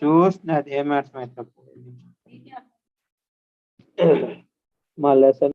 చూసినది ఏం అర్థమైతే మా lesson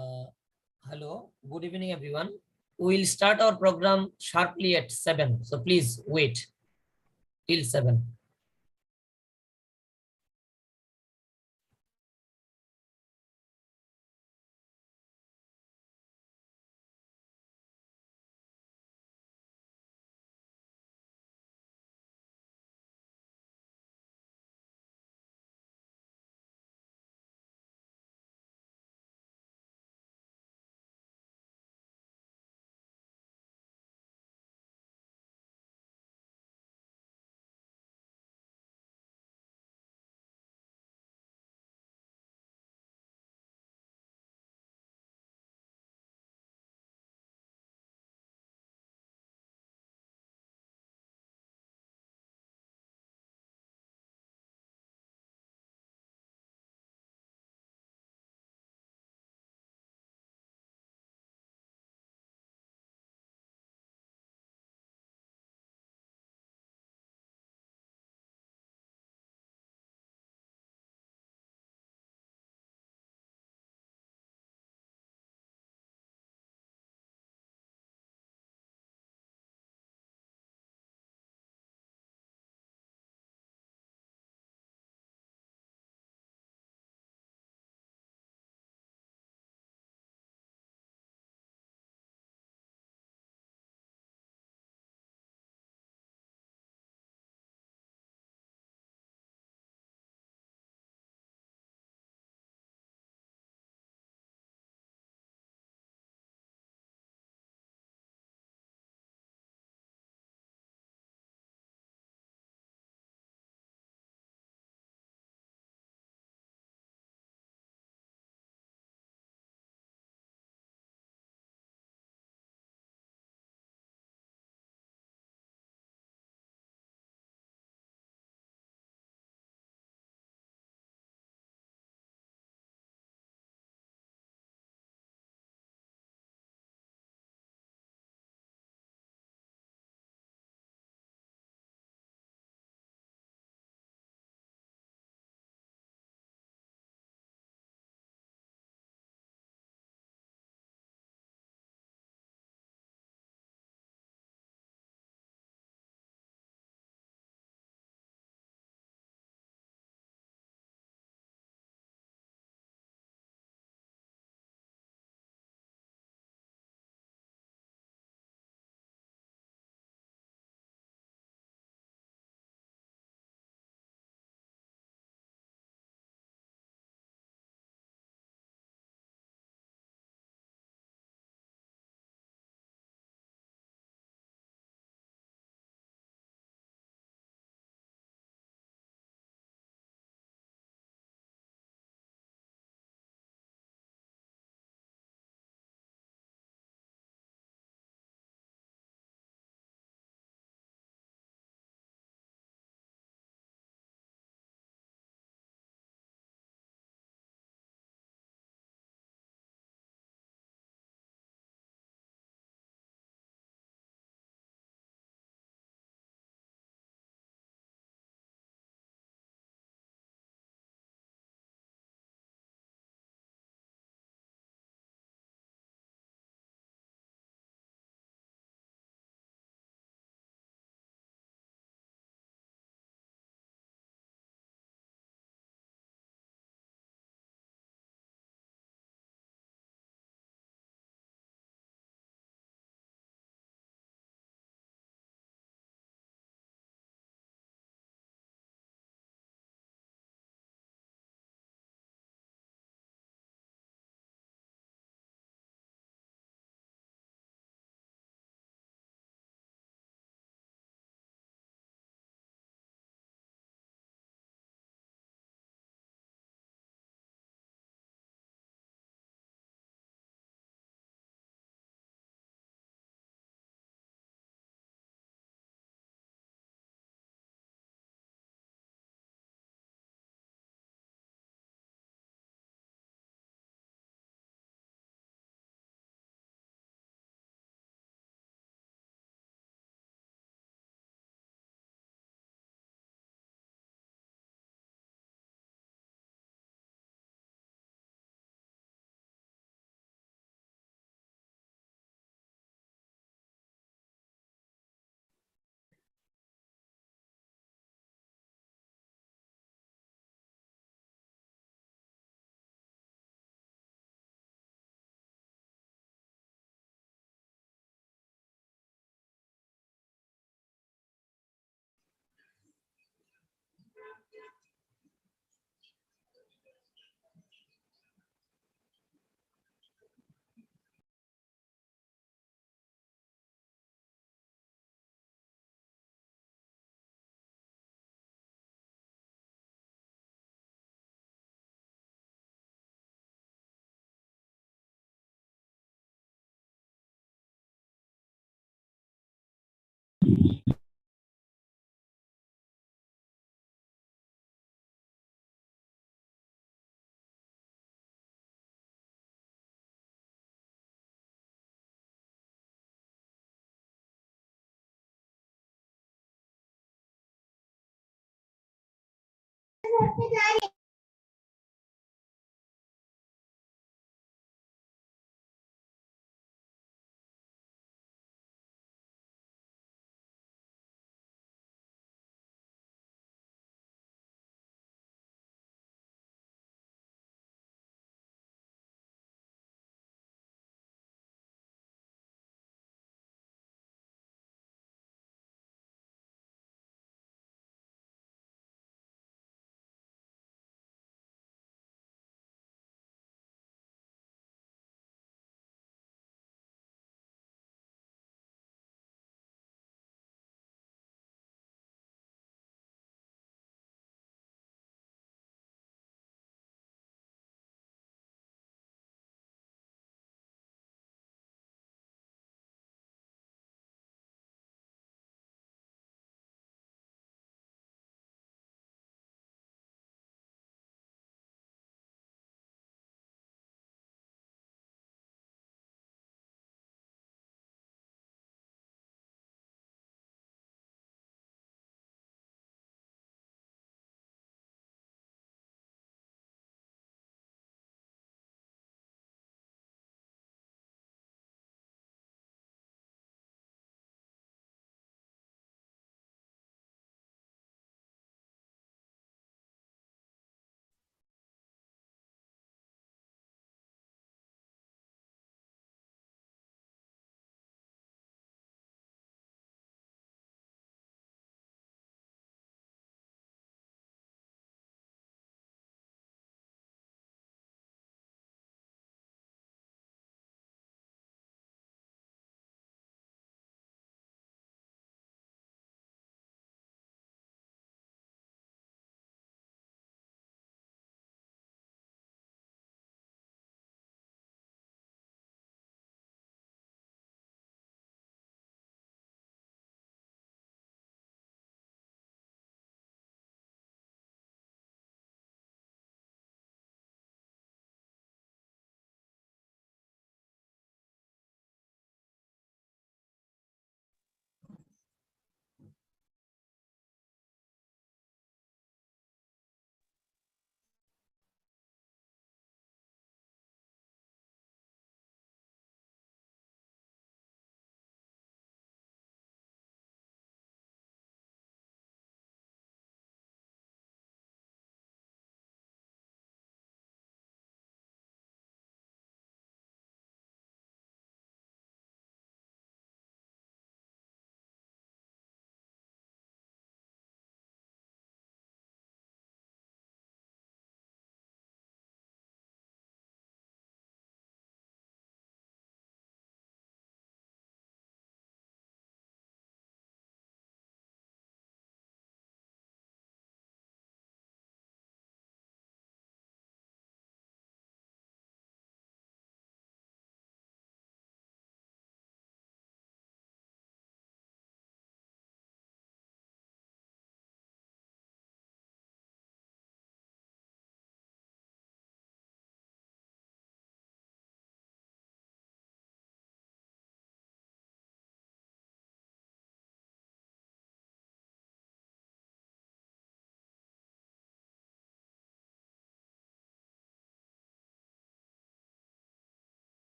Uh, Hello, good evening, everyone. We will start our program sharply at 7. So please wait till 7.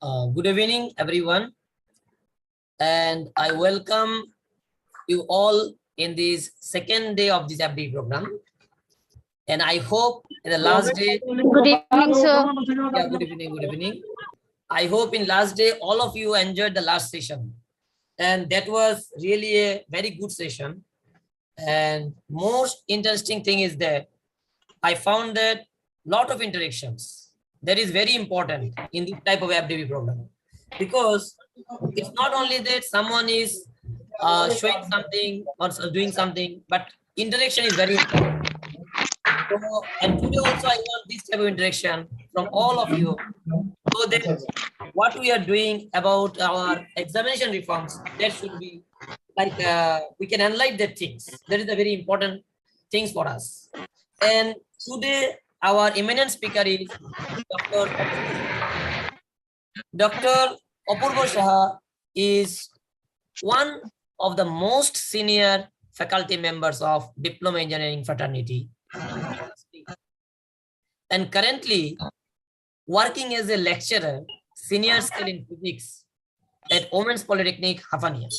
Good evening, everyone, and I welcome you all in this second day of this FD program. And I hope in the last day, Good evening, sir. yeah, good evening, good evening. I hope in last day, all of you enjoyed the last session. And that was really a very good session. And most interesting thing is that I found that lot of interactions that is very important in this type of FDB program, because it's not only that someone is showing something or doing something, but interaction is very important. So, and today also I want this type of interaction from all of you, so that what we are doing about our examination reforms, that should be like we can analyze the things. That is a very important things for us. And today our eminent speaker is Dr. Apurva Shah. Dr. Apurva Shah is one of the most senior faculty members of Diploma Engineering fraternity and currently working as a lecturer, senior skill in physics at Women's Polytechnic, Hafania.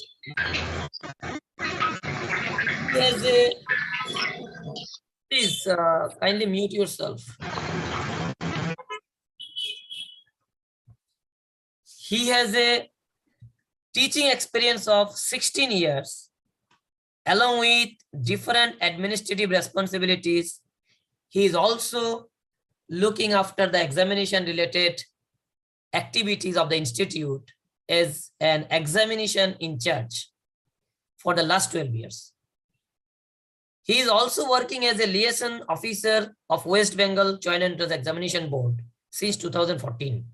He has a, please kindly mute yourself. He has a teaching experience of 16 years, along with different administrative responsibilities. He is also looking after the examination related activities of the institute as an examination in charge for the last 12 years. He is also working as a liaison officer of West Bengal Joint Entrance Examination Board since 2014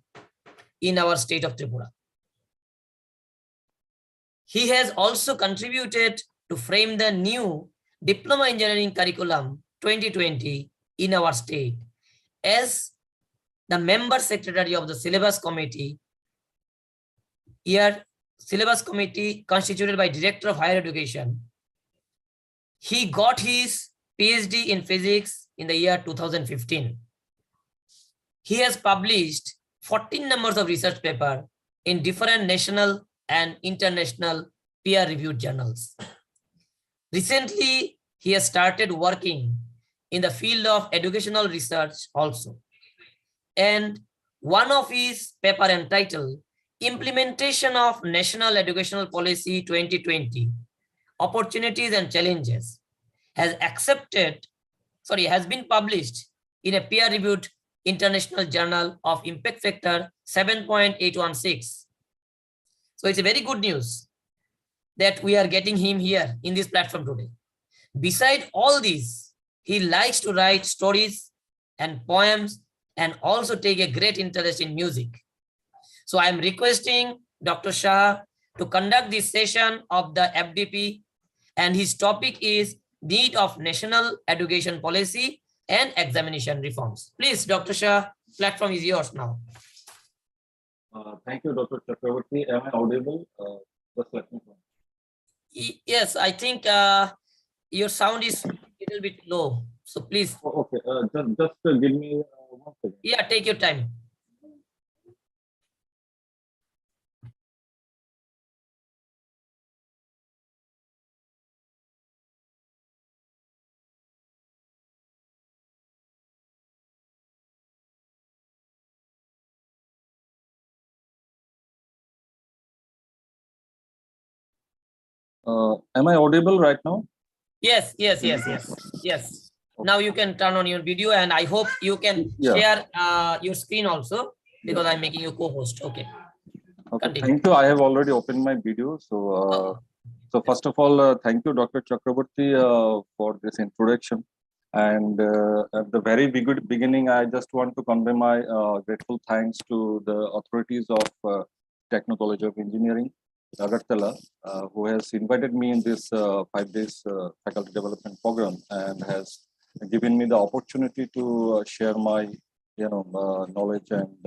in our state of Tripura. He has also contributed to frame the new Diploma Engineering Curriculum 2020 in our state as the member secretary of the syllabus committee. Here, syllabus committee constituted by Director of Higher Education. He got his PhD in physics in the year 2015. He has published 14 numbers of research paper in different national and international peer-reviewed journals. Recently, he has started working in the field of educational research also. And one of his paper entitled Implementation of National Educational Policy 2020, Opportunities and Challenges, has been published in a peer-reviewed international journal of impact factor 7.816. So it's a very good news that we are getting him here in this platform today. Beside all these, he likes to write stories and poems and also take a great interest in music. So I'm requesting Dr. Shah to conduct this session of the FDP, and his topic is Need of National Education Policy and Examination Reforms. Please, Dr. Shah, platform is yours now. Thank you, Dr. Chakravarti. Am I audible? Just let me know. Yes, I think your sound is a little bit low. So please. Oh, okay, just give me 1 second. Yeah, take your time. Am I audible right now? Yes. Now you can turn on your video, and I hope you can share your screen also, because I'm making you co-host. Okay. Okay. Continue. Thank you. I have already opened my video. So, first of all, thank you, Dr. Chakravarti, for this introduction. And at the very beginning, I just want to convey my grateful thanks to the authorities of Techno College of Engineering, Agartala, who has invited me in this 5 days faculty development program and has given me the opportunity to share my knowledge and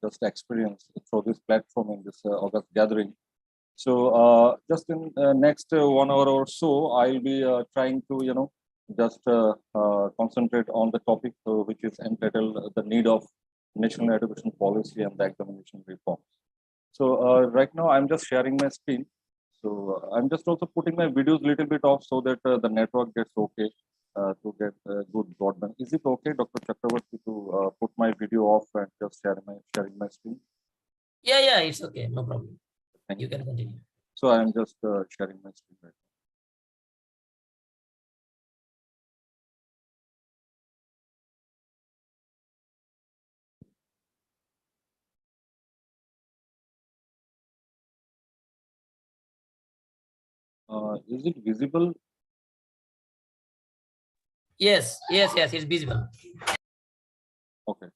just experience through this platform in this August gathering. So just in next 1 hour or so, I'll be trying to just concentrate on the topic which is entitled the need of national education policy and the examination reforms. So right now I'm just sharing my screen. So I'm just also putting my videos a little bit off so that the network gets okay to get good broadband. Is it okay, Dr. Chakravarti, to put my video off and just sharing my screen? Yeah, it's okay. No problem. Thank You can continue. So I'm just sharing my screen right now. Is it visible? Yes, it's visible. Okay.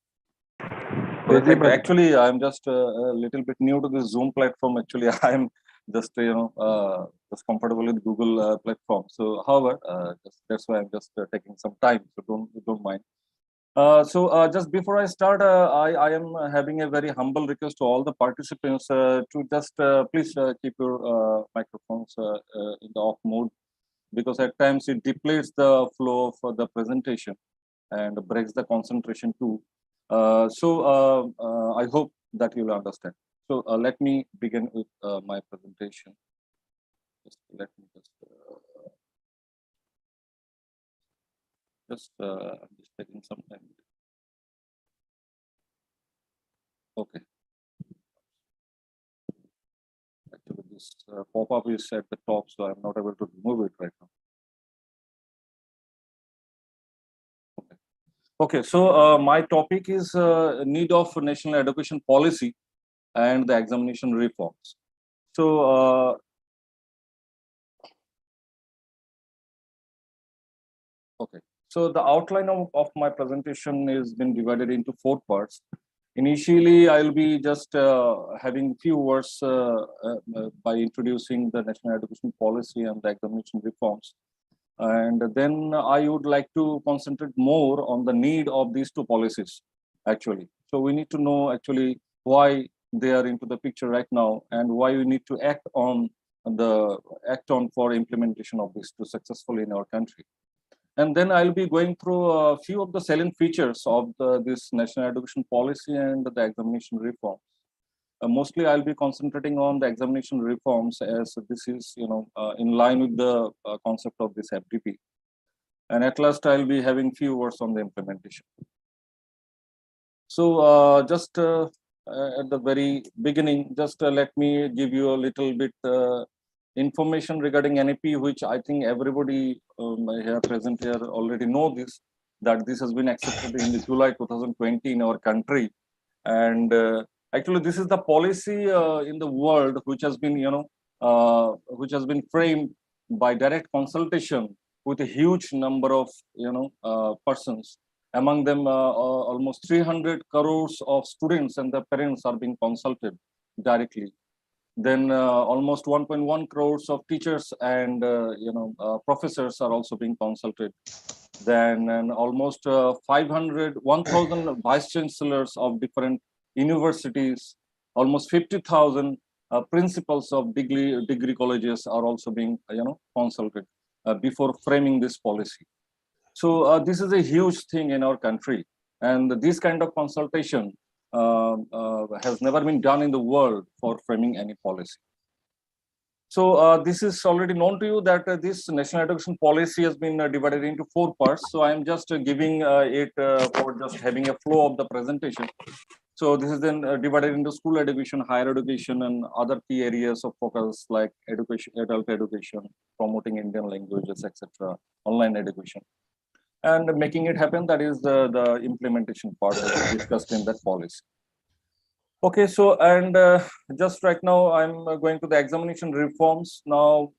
Perfect. Actually, I'm just a little bit new to this Zoom platform. Actually, I'm just just comfortable with Google platform. So, however, that's why I'm just taking some time. So don't mind. So just before I start, I am having a very humble request to all the participants to just please keep your microphones in the off mode, because at times it depletes the flow of the presentation and breaks the concentration too. I hope that you'll understand. So let me begin with my presentation. Let me I'm just taking some time. Okay. Actually, this pop-up is at the top, so I'm not able to remove it right now. Okay, so my topic is need of national education policy and the examination reforms. So, okay, so the outline of my presentation is been divided into 4 parts. Initially, I'll be just having few words by introducing the national education policy and the examination reforms. And then I would like to concentrate more on the need of these 2 policies, actually. So we need to know actually why they are into the picture right now and why we need to act on for implementation of these 2 successfully in our country. And then I'll be going through a few of the salient features of this national education policy and the examination reform. Mostly I'll be concentrating on the examination reforms, as this is in line with the concept of this FDP. And at last I'll be having few words on the implementation. So just at the very beginning, just let me give you a little bit information regarding NEP, which I think everybody here present here already know this, that this has been accepted in July 2020 in our country. And actually, this is the policy in the world which has been, which has been framed by direct consultation with a huge number of, persons. Among them, almost 300 crores of students and their parents are being consulted directly. Then almost 1.1 crores of teachers and, professors are also being consulted. Then and almost 1,000 vice chancellors of different universities, almost 50,000 principals of degree colleges are also being consulted before framing this policy. So this is a huge thing in our country, and this kind of consultation has never been done in the world for framing any policy. So this is already known to you that this national education policy has been divided into 4 parts. So I am just giving it for just having a flow of the presentation. So this is then divided into school education, higher education, and other key areas of focus like education, adult education, promoting Indian languages, etc., online education. And making it happen, that is the implementation part that is discussed in that policy. Okay, so and just right now I'm going to the examination reforms. Now,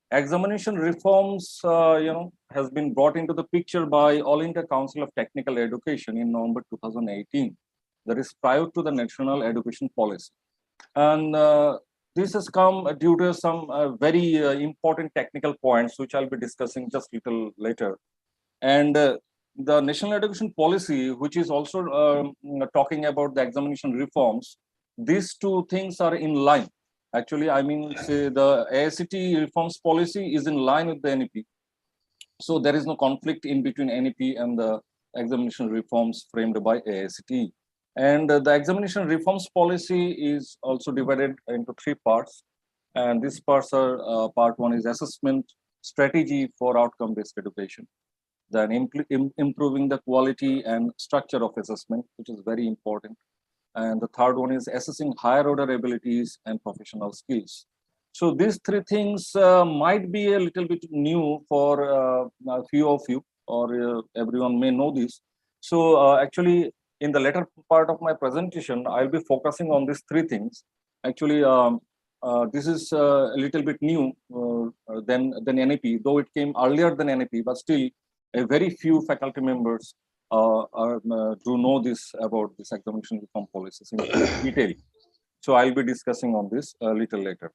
examination reforms, has been brought into the picture by All India Council of Technical Education in November 2018. That is prior to the national education policy, and this has come due to some very important technical points, which I'll be discussing just a little later. And the national education policy, which is also talking about the examination reforms, these 2 things are in line. Actually, I mean, say the AICT reforms policy is in line with the NEP. So there is no conflict in between NEP and the examination reforms framed by AICT. And the examination reforms policy is also divided into three parts. And these parts are, part one is assessment strategy for outcome-based education. Then improving the quality and structure of assessment, which is very important. And the third one is assessing higher order abilities and professional skills. So these three things might be a little bit new for a few of you, or everyone may know this. So actually, in the later part of my presentation, I'll be focusing on these three things. Actually, this is a little bit new than NAP, though it came earlier than NAP, but still a very few faculty members do know this about this examination reform policies in detail. So I'll be discussing on this a little later.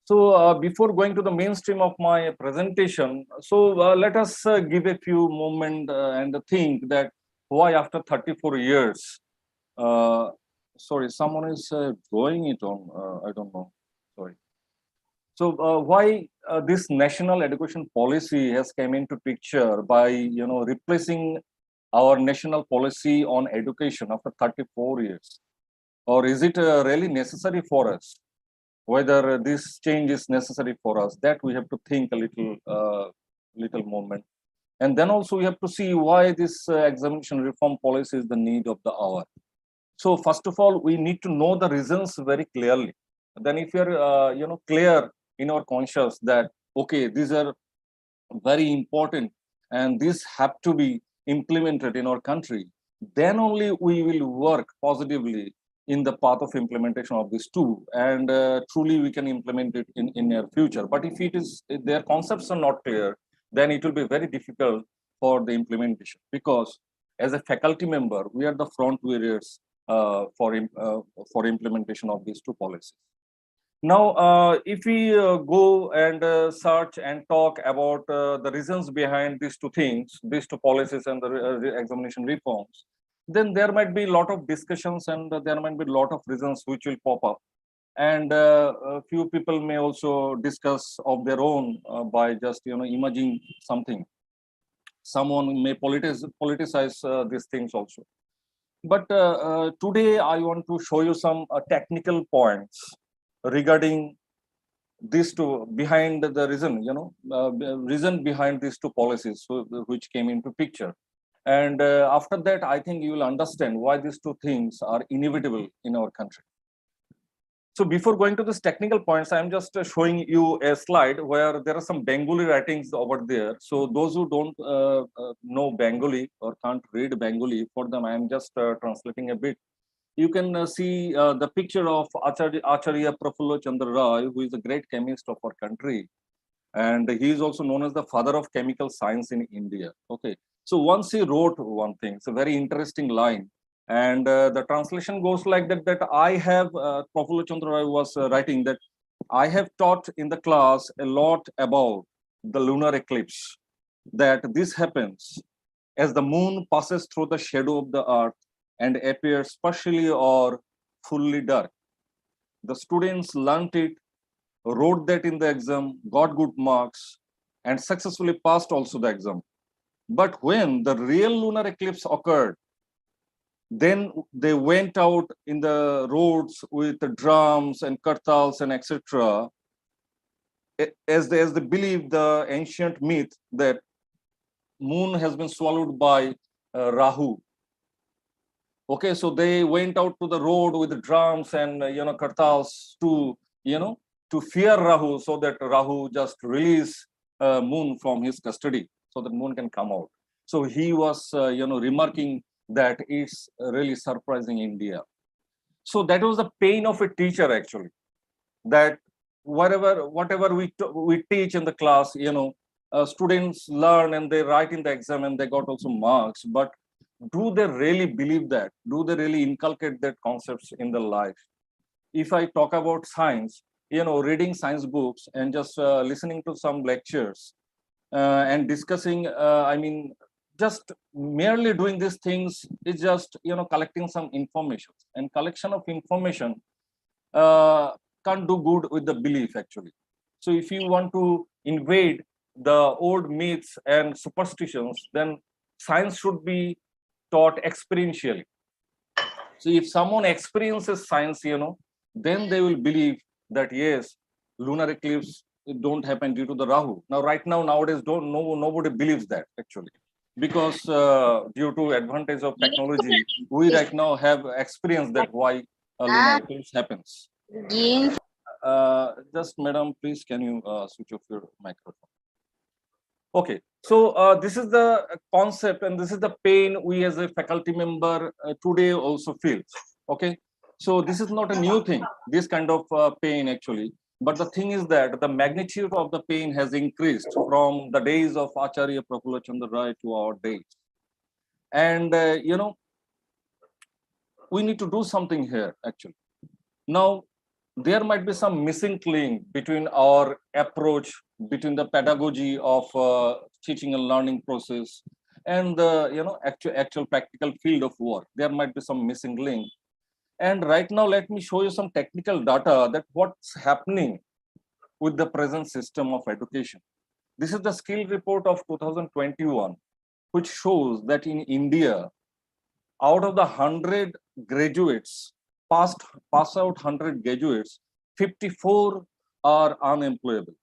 So before going to the mainstream of my presentation, so let us give a few moments and think that why after 34 years, sorry, someone is drawing it on, I don't know, sorry. So why this national education policy has come into picture by, replacing our national policy on education after 34 years? Or is it really necessary for us? Whether this change is necessary for us, that we have to think a little moment. And then also we have to see why this examination reform policy is the need of the hour. So first of all, we need to know the reasons very clearly. Then if you're, clear in our conscience that, okay, these are very important and these have to be implemented in our country, then only we will work positively in the path of implementation of these two, and truly we can implement it in near future. But if their concepts are not clear, then it will be very difficult for the implementation, because as a faculty member, we are the front warriors for implementation of these two policies. Now, if we go and search and talk about the reasons behind these two things, these two policies and the examination reforms, then there might be a lot of discussions and there might be a lot of reasons which will pop up. And a few people may also discuss of their own by just, imagining something. Someone may politicize these things also. But today I want to show you some technical points regarding these two, behind the reason, reason behind these two policies which came into picture. And after that, I think you will understand why these two things are inevitable in our country. So before going to these technical points, I'm just showing you a slide where there are some Bengali writings over there. So those who don't know Bengali or can't read Bengali, for them, I'm just translating a bit. You can see the picture of Acharya Prafulla Chandra Ray, who is a great chemist of our country. And he is also known as the father of chemical science in India. Okay. So once he wrote one thing, it's a very interesting line. And the translation goes like that I have, Prafulla Chandra Ray was writing that I have taught in the class a lot about the lunar eclipse, that this happens as the moon passes through the shadow of the earth and appears partially or fully dark. The students learnt it, wrote that in the exam, got good marks, and successfully passed also the exam. But when the real lunar eclipse occurred, then they went out in the roads with the drums and kartals and etc. As they believe the ancient myth that moon has been swallowed by Rahu. Okay, so they went out to the road with the drums and kartals to to fear Rahu, so that Rahu just release moon from his custody, so that moon can come out. So he was remarking that it's really surprising India. So that was the pain of a teacher actually, that whatever we teach in the class, students learn and they write in the exam and they got also marks, but do they really believe that? Do they really inculcate that concepts in their life? If I talk about science, reading science books and just listening to some lectures and discussing, just merely doing these things is just, collecting some information, and collection of information can't do good with the belief actually. So if you want to invade the old myths and superstitions, then science should be taught experientially. So if someone experiences science, then they will believe that yes, lunar eclipse don't happen due to the Rahu. Now, right now, nowadays, nobody believes that actually, because due to advantage of technology, we right now have experienced that why a lunar eclipse happens. Just madam, please, can you switch off your microphone? Okay, so this is the concept, and this is the pain we as a faculty member today also feel. Okay, so this is not a new thing, this kind of pain actually. But the thing is that the magnitude of the pain has increased from the days of Acharya Prafulla Chandra Rai to our days. And, we need to do something here actually. Now, there might be some missing link between our approach, between the pedagogy of teaching and learning process and the actual practical field of work. There might be some missing link. And right now, let me show you some technical data that what's happening with the present system of education. This is the skill report of 2021, which shows that in India, out of the 100 graduates, pass out 100 graduates, 54 are unemployable.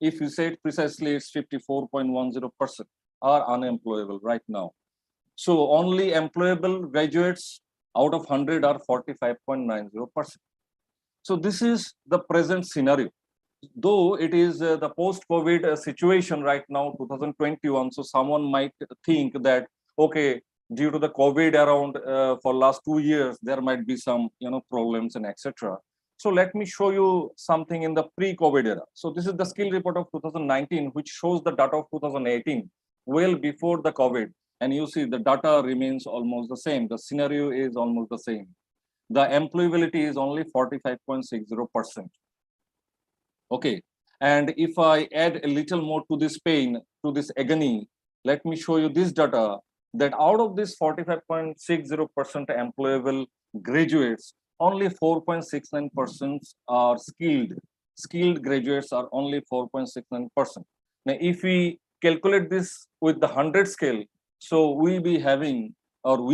If you say it precisely, it's 54.10% are unemployable right now. So only employable graduates out of 100 are 45.90%. So this is the present scenario. Though it is the post-COVID situation right now, 2021, so someone might think that, okay, due to the COVID around for last 2 years, there might be some problems and etc. So let me show you something in the pre-COVID era. So this is the skill report of 2019, which shows the data of 2018, well before the COVID. And you see the data remains almost the same. The scenario is almost the same. The employability is only 45.60%. Okay. And if I add a little more to this pain, to this agony, let me show you this data that out of this 45.60% employable graduates, only 4.69% are skilled. Skilled graduates are only 4.69%. Now, if we calculate this with the 100 scale, so we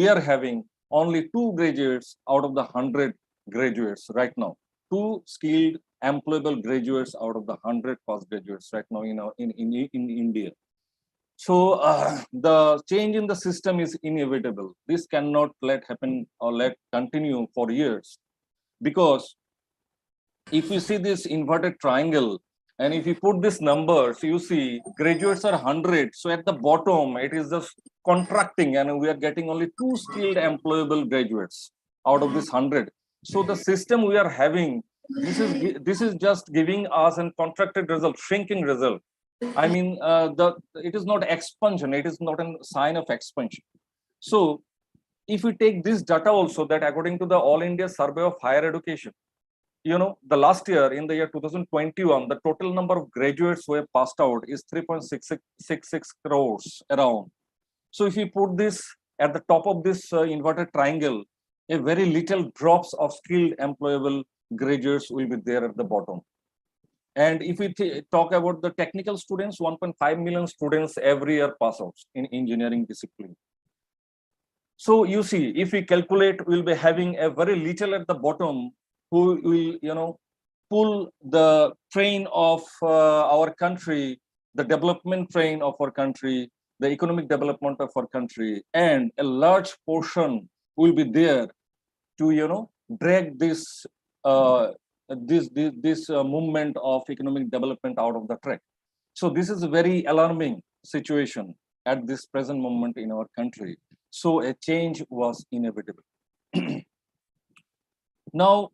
are having only 2 graduates out of the 100 graduates right now. 2 skilled employable graduates out of the 100 postgraduates right now in India. So the change in the system is inevitable. This cannot let happen or let continue for years, because if you see this inverted triangle and if you put this number, so you see graduates are 100. So at the bottom, it is just contracting and we are getting only 2 skilled employable graduates out of this 100. So the system we are having, this is just giving us a contracted result, shrinking result. I mean, it is not expansion. It is not a sign of expansion. So if we take this data also, that according to the All India Survey of Higher Education, the last year, in the year 2021, the total number of graduates who have passed out is 3.66 crores around. So if we put this at the top of this inverted triangle, a very little drops of skilled employable graduates will be there at the bottom. And if we talk about the technical students, 1.5 million students every year pass out in engineering discipline. So you see, if we calculate, we'll be having a very little at the bottom who will, pull the train of our country, the development train of our country, the economic development of our country, and a large portion will be there to, drag this movement of economic development out of the track. So this is a very alarming situation at this present moment in our country. So a change was inevitable. Now,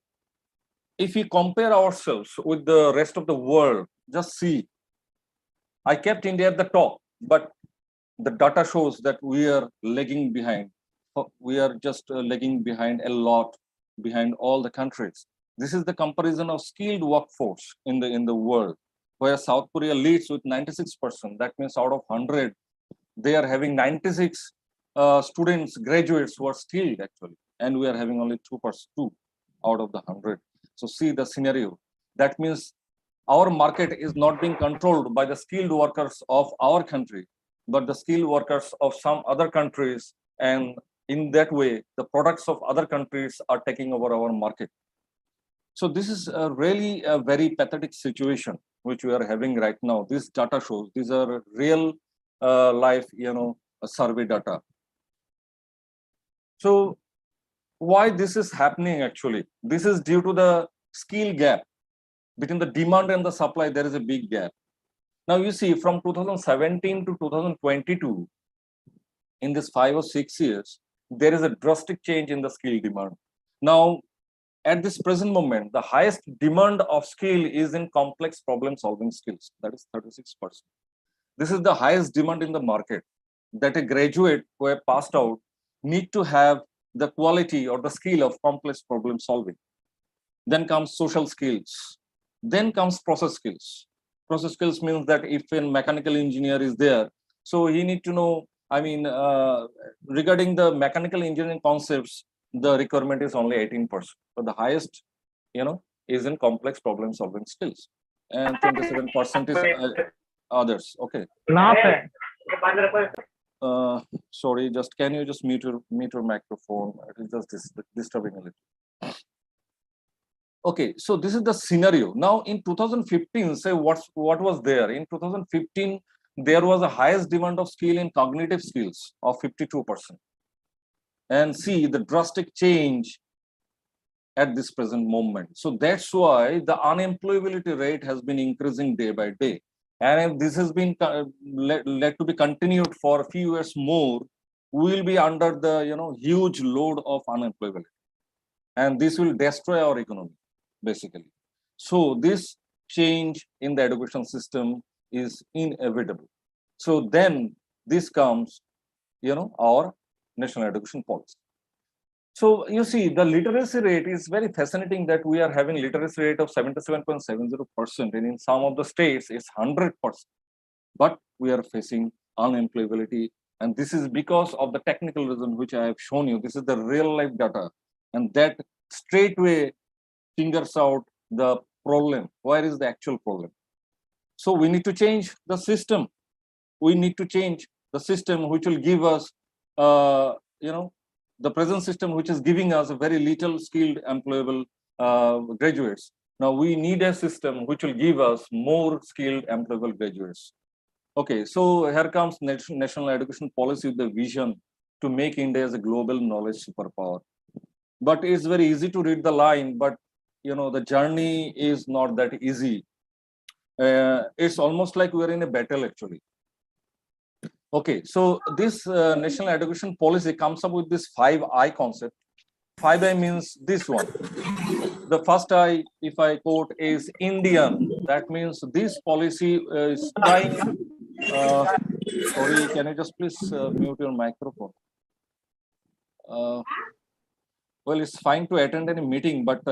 if we compare ourselves with the rest of the world, just see, I kept India at the top, but the data shows that we are lagging behind. We are just lagging behind a lot, behind all the countries. This is the comparison of skilled workforce in the world, where South Korea leads with 96%. That means out of 100, they are having 96 students, graduates who are skilled actually, and we are having only 2 out of the 100. So see the scenario. That means our market is not being controlled by the skilled workers of our country, but the skilled workers of some other countries, and in that way, the products of other countries are taking over our market. So this is really a very pathetic situation which we are having right now. This data shows these are real life, survey data. So why this is happening actually? This is due to the skill gap between the demand and the supply. There is a big gap. Now you see from 2017 to 2022, in this 5 or 6 years, there is a drastic change in the skill demand. Now, at this present moment, the highest demand of skill is in complex problem solving skills. That is 36%. This is the highest demand in the market, that a graduate who have passed out need to have the quality or the skill of complex problem solving. Then comes social skills. Then comes process skills. Process skills means that if a mechanical engineer is there, so he need to know, regarding the mechanical engineering concepts, the requirement is only 18%, but the highest, is in complex problem solving skills, and 27% is others. Okay. Sorry, just can you just mute your microphone? It is just disturbing a little. Okay, so this is the scenario. Now in 2015, say what was there? In 2015, there was a highest demand of skill in cognitive skills of 52%. And see the drastic change at this present moment. So that's why the unemployability rate has been increasing day by day. And if this has been led to be continued for a few years more, we will be under the huge load of unemployability. And this will destroy our economy, basically. So this change in the education system is inevitable. So then this comes, our national education policy. So you see, the literacy rate is very fascinating that we are having literacy rate of 77.70%, and in some of the states it's 100%. But we are facing unemployability, and this is because of the technical reason which I have shown you. This is the real life data, and that straightway fingers out the problem. Where is the actual problem? So we need to change the system. We need to change the system which will give us, the present system which is giving us a very little skilled employable graduates. Now we need a system which will give us more skilled employable graduates. Okay, so here comes national education policy with the vision to make India as a global knowledge superpower. But it's very easy to read the line, but the journey is not that easy. It's almost like we're in a battle actually. Okay, so this national education policy comes up with this 5I concept. 5I means this one. The first I, if I quote, is Indian. That means this policy is trying. Sorry, can you just please mute your microphone? Well, it's fine to attend any meeting, but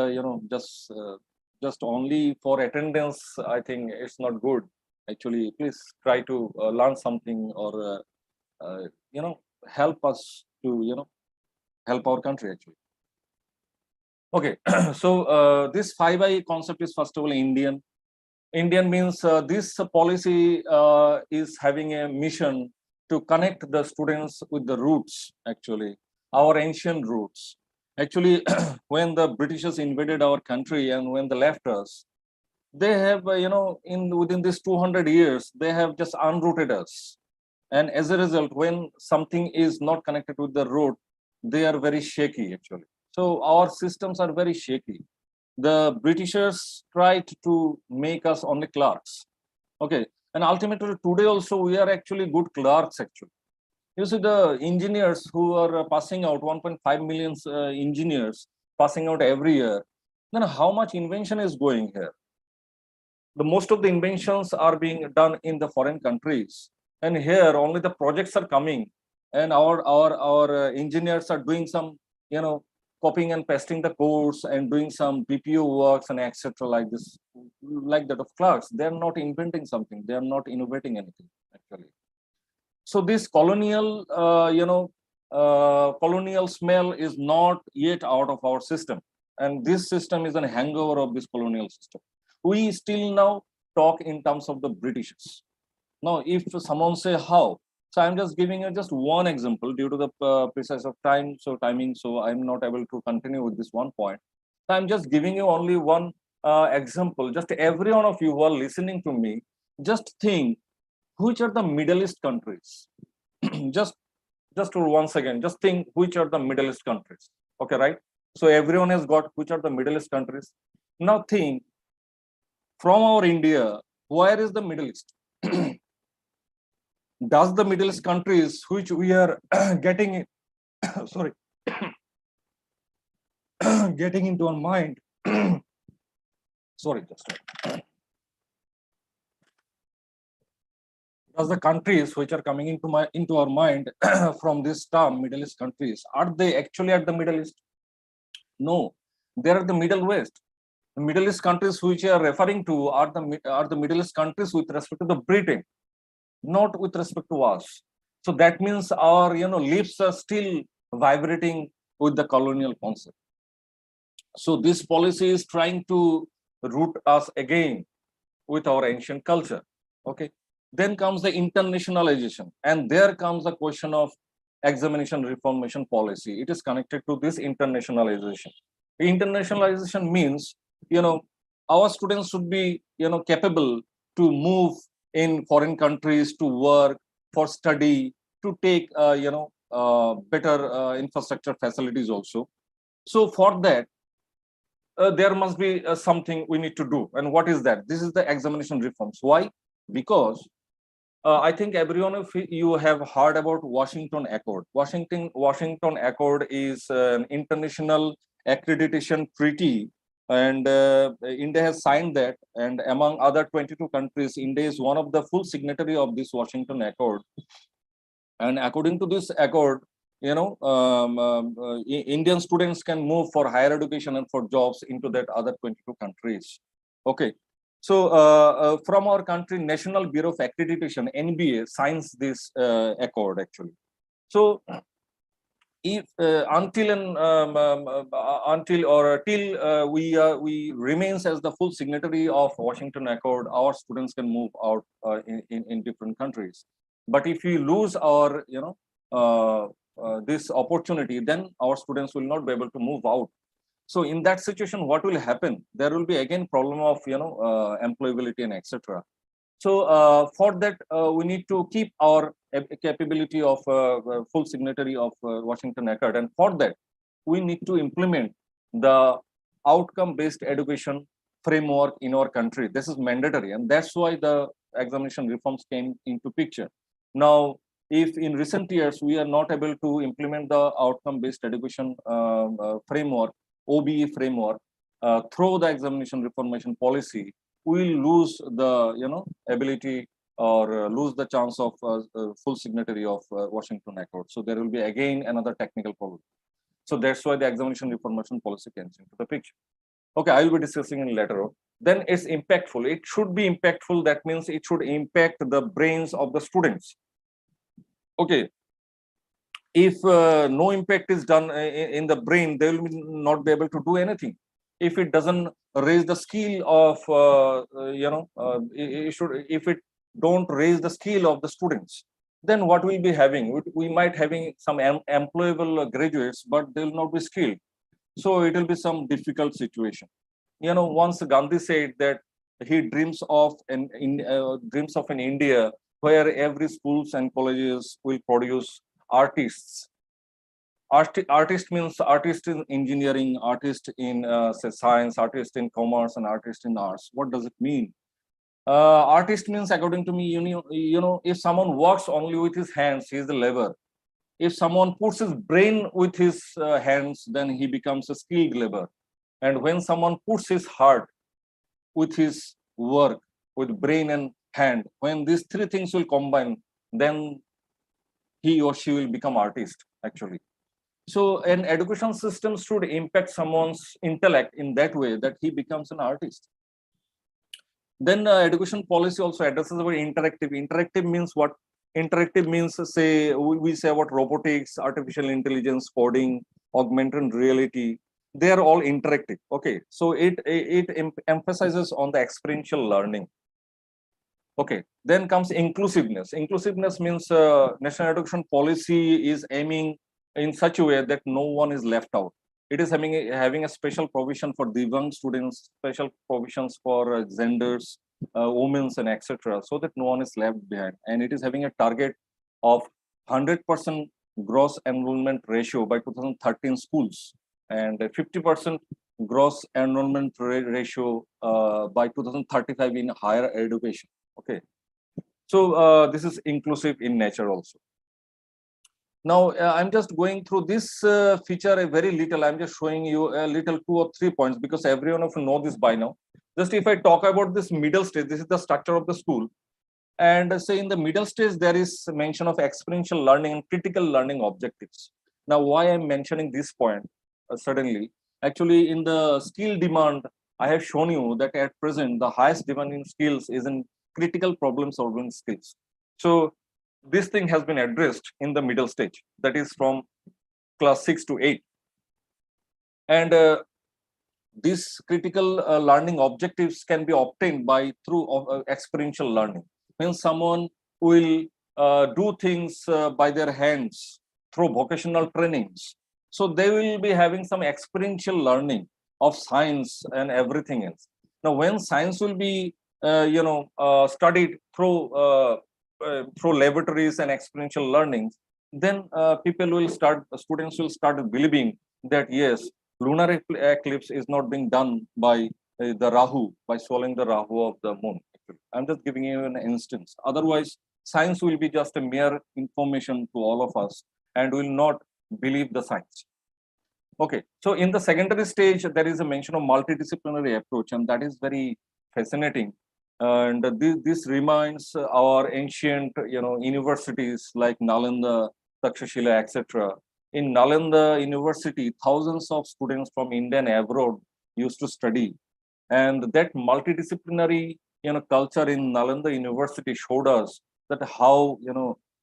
just only for attendance, I think it's not good. Actually, please try to learn something or help us to help our country actually. Okay, so this 5I concept is first of all Indian. Indian means this policy is having a mission to connect the students with the roots, actually, our ancient roots. Actually, when the Britishers invaded our country and when they left us, they have, within this 200 years, they have just unrooted us. And as a result, when something is not connected with the root, they are very shaky, actually. So our systems are very shaky. The Britishers tried to make us only clerks. Okay. And ultimately, today also, we are actually good clerks, actually. You see, the engineers who are passing out, 1.5 million engineers passing out every year, then how much invention is going here? The most of the inventions are being done in the foreign countries, and here only the projects are coming, and our engineers are doing some copying and pasting the codes and doing some BPO works and etc. like this, like that of clerks. They are not inventing something. They are not innovating anything actually. So this colonial colonial smell is not yet out of our system, and this system is a hangover of this colonial system. We still now talk in terms of the Britishers. Now, if someone say how, So I'm just giving you just one example due to the precise of time, so timing, so I'm not able to continue with this one point. So I'm just giving you only one example. Just every one of you who are listening to me, just think which are the Middle East countries. just once again, just think which are the Middle East countries. Okay, right? So everyone has got which are the Middle East countries. Now think from our India, where is the Middle East? Does the Middle East countries which we are getting, sorry, getting into our mind, sorry, just does the countries which are coming into our mind from this term, Middle East countries, are they actually at the Middle East? No, they are the Middle West. The Middle East countries which you are referring to are the Middle East countries with respect to the Britain, not with respect to us. So that means our lips are still vibrating with the colonial concept. So this policy is trying to root us again with our ancient culture. Okay. Then comes the internationalization, and there comes the question of examination reformation policy. It is connected to this internationalization. Internationalization means our students should be capable to move in foreign countries to work, for study, to take better infrastructure facilities also. So for that there must be something we need to do. And what is that? This is the examination reforms. Why? Because I think every one of you have heard about Washington Accord. Washington Accord is an international accreditation treaty, and India has signed that. And among other 22 countries, India is one of the full signatory of this Washington Accord. And according to this accord, Indian students can move for higher education and for jobs into that other 22 countries. Okay. So from our country, National Bureau of Accreditation, NBA, signs this accord actually. So if till we remains as the full signatory of Washington Accord, our students can move out in different countries. But if we lose our this opportunity, then our students will not be able to move out. So in that situation, what will happen? There will be again problem of employability and etc. So for that, we need to keep our capability of full signatory of Washington Accord, and for that, we need to implement the outcome-based education framework in our country. This is mandatory, and that's why the examination reforms came into picture. Now, if in recent years we are not able to implement the outcome-based education framework, OBE framework, through the examination reformation policy, we will lose the ability or lose the chance of full signatory of Washington Accord. So there will be again another technical problem. So that's why the examination reformation policy comes into the picture. Okay, I will be discussing in later on. Then it's impactful. It should be impactful. That means it should impact the brains of the students. Okay. If no impact is done in the brain, they will not be able to do anything. If it doesn't raise the skill of if it don't raise the skill of the students, then what we'll be having? We might having some employable graduates, but they will not be skilled. So it will be some difficult situation. Once Gandhi said that he dreams of an India where every schools and colleges will produce artists. Artist means artist in engineering, artist in say science, artist in commerce, and artist in arts. What does it mean? Artist means, according to me, if someone works only with his hands, he is a labor. If someone puts his brain with his hands, then he becomes a skilled labor. And when someone puts his heart with his work, with brain and hand, when these three things will combine, then he or she will become artist actually. So an education system should impact someone's intellect in that way that he becomes an artist. Then education policy also addresses about interactive. Interactive means what? Interactive means, say, we say about robotics, artificial intelligence, coding, augmented reality. They are all interactive. Okay, so it emphasizes on the experiential learning. Okay, then comes inclusiveness. Inclusiveness means national education policy is aiming in such a way that no one is left out. It is having a special provision for Divang students, special provisions for genders, women's and etc. so that no one is left behind. And it is having a target of 100% gross enrollment ratio by 2013 schools and 50% gross enrollment ratio by 2035 in higher education. Okay, so this is inclusive in nature also. Now I'm just going through this feature a very little. I'm just showing you a little 2 or 3 points because everyone of you know this by now. Just if I talk about this middle stage, this is the structure of the school. And say in the middle stage, there is mention of experiential learning and critical learning objectives. Now, why I'm mentioning this point suddenly? Actually, in the skill demand, I have shown you that at present, the highest demand in skills is in critical problem solving skills. So this thing has been addressed in the middle stage, that is from class 6 to 8. And these critical learning objectives can be obtained by through experiential learning. When someone will do things by their hands through vocational trainings, so they will be having some experiential learning of science and everything else. Now, when science will be studied through laboratories and experiential learnings, then students will start believing that yes, lunar eclipse is not being done by the Rahu, by swallowing the Rahu of the moon. I'm just giving you an instance. Otherwise, science will be just a mere information to all of us and will not believe the science. Okay, so in the secondary stage, there is a mention of multidisciplinary approach, and that is very fascinating. And this reminds our ancient, universities like Nalanda, Takshashila, etc. In Nalanda University, thousands of students from India and abroad used to study, and that multidisciplinary culture in Nalanda University showed us that how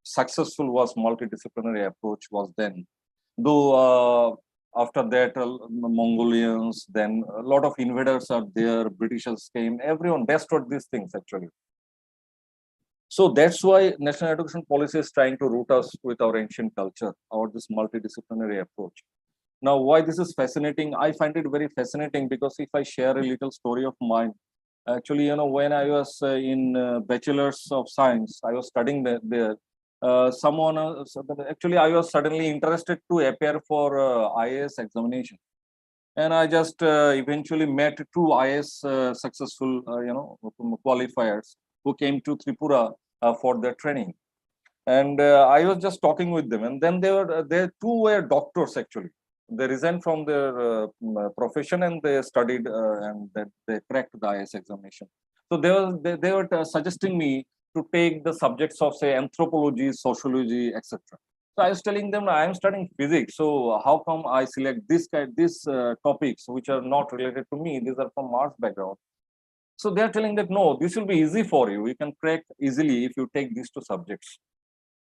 successful was multidisciplinary approach was then. Though after that, Mongolians, then a lot of invaders are there, Britishers came, everyone destroyed these things actually. So that's why national education policy is trying to root us with our ancient culture, our this multidisciplinary approach. Now, why this is fascinating? I find it very fascinating because if I share a little story of mine, actually, when I was in Bachelor's of Science, I was studying there. Actually, I was suddenly interested to appear for IAS examination. And I just eventually met two IAS successful, qualifiers who came to Tripura for their training. And I was just talking with them. And then they two were doctors actually. They resigned from their profession and they studied and they cracked the IAS examination. So they were suggesting me to take the subjects of say anthropology, sociology, etc. So I was telling them I am studying physics. So how come I select these topics which are not related to me? These are from Mars background. So they are telling that no, this will be easy for you. You can crack easily if you take these two subjects.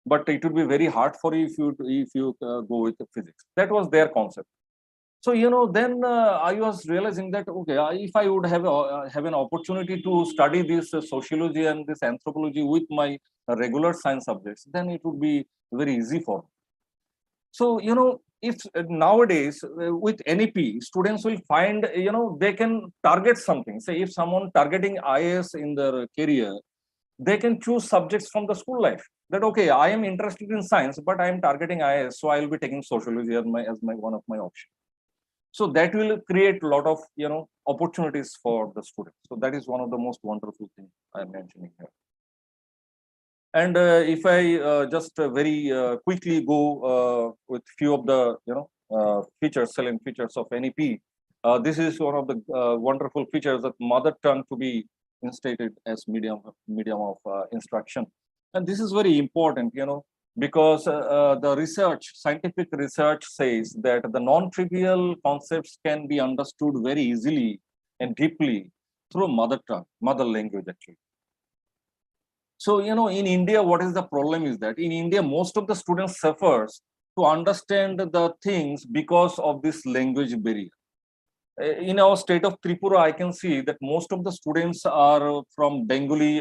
But it would be very hard for you if you go with the physics. That was their concept. So then I was realizing that okay, if I would have an opportunity to study this sociology and this anthropology with my regular science subjects, then it would be very easy for me. So if nowadays with NEP, students will find they can target something. Say if someone targeting IAS in their career, they can choose subjects from the school life. That okay, I am interested in science, but I am targeting IAS, so I will be taking sociology as my one of my options. So that will create a lot of opportunities for the students. So that is one of the most wonderful things I am mentioning here. And if I just very quickly go with few of the features, salient features of NEP, this is one of the wonderful features that mother tongue to be instated as medium of instruction. And this is very important, because the scientific research says that the non-trivial concepts can be understood very easily and deeply through mother tongue, mother language actually. So, in India, what is the problem is that in India, most of the students suffers to understand the things because of this language barrier. in our state of Tripura, I can see that most of the students are from Bengali,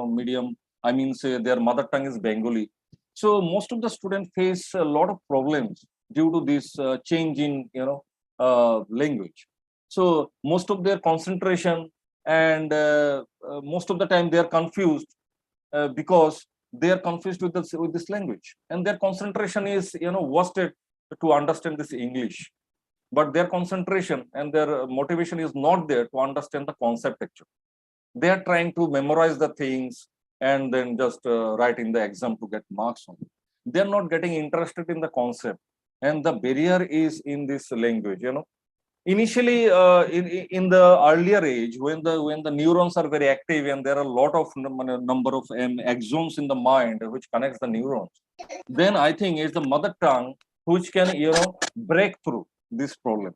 medium. I mean, say their mother tongue is Bengali. So most of the students face a lot of problems due to this change in, language. So most of their concentration and most of the time they are confused because they are confused with this language, and their concentration is, worsted to understand this English, but their concentration and their motivation is not there to understand the concept actually. They are trying to memorize the things and then just write in the exam to get marks on it. They are not getting interested in the concept, and the barrier is in this language. Initially, in the earlier age, when the neurons are very active and there are a lot of number of axons in the mind which connects the neurons, then I think it's the mother tongue which can, break through this problem.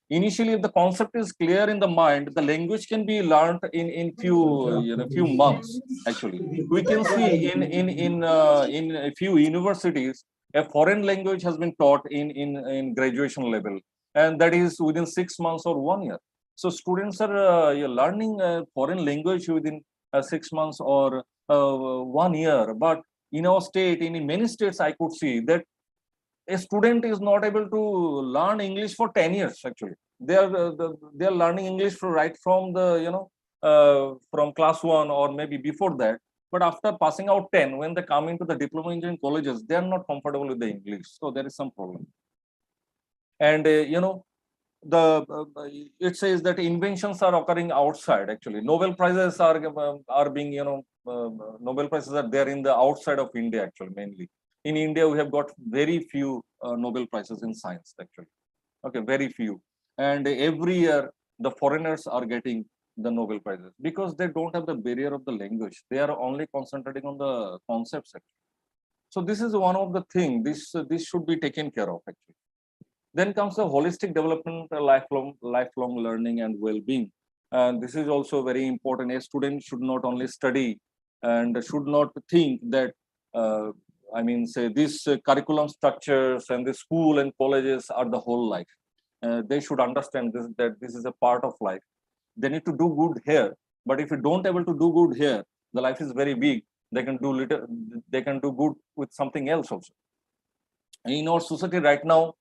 Initially, if the concept is clear in the mind, the language can be learned in few months. Actually, we can see in a few universities, a foreign language has been taught in graduation level, and that is within 6 months or 1 year. So students are learning foreign language within 6 months or 1 year. But in our state, in many states, I could see that a student is not able to learn English for 10 years. Actually, they are learning English right from the from class 1 or maybe before that. But after passing out 10, when they come into the diploma engineering colleges, they are not comfortable with the English. So there is some problem. And the it says that inventions are occurring outside. Actually, Nobel prizes are being, Nobel prizes are there in the outside of India. Actually, mainly in India, we have got very few Nobel prizes in science. Actually, okay, very few. And every year, the foreigners are getting the Nobel prizes because they don't have the barrier of the language. They are only concentrating on the concepts. Actually. So this is one of the things. This should be taken care of. Actually. Then comes the holistic development, lifelong learning and well-being. And this is also very important. A student should not only study and should not think that, say these curriculum structures and the school and colleges are the whole life. They should understand this, that this is a part of life. They need to do good here. But if you don't able to do good here, the life is very big. They can do little. They can do good with something else also. In our society right now,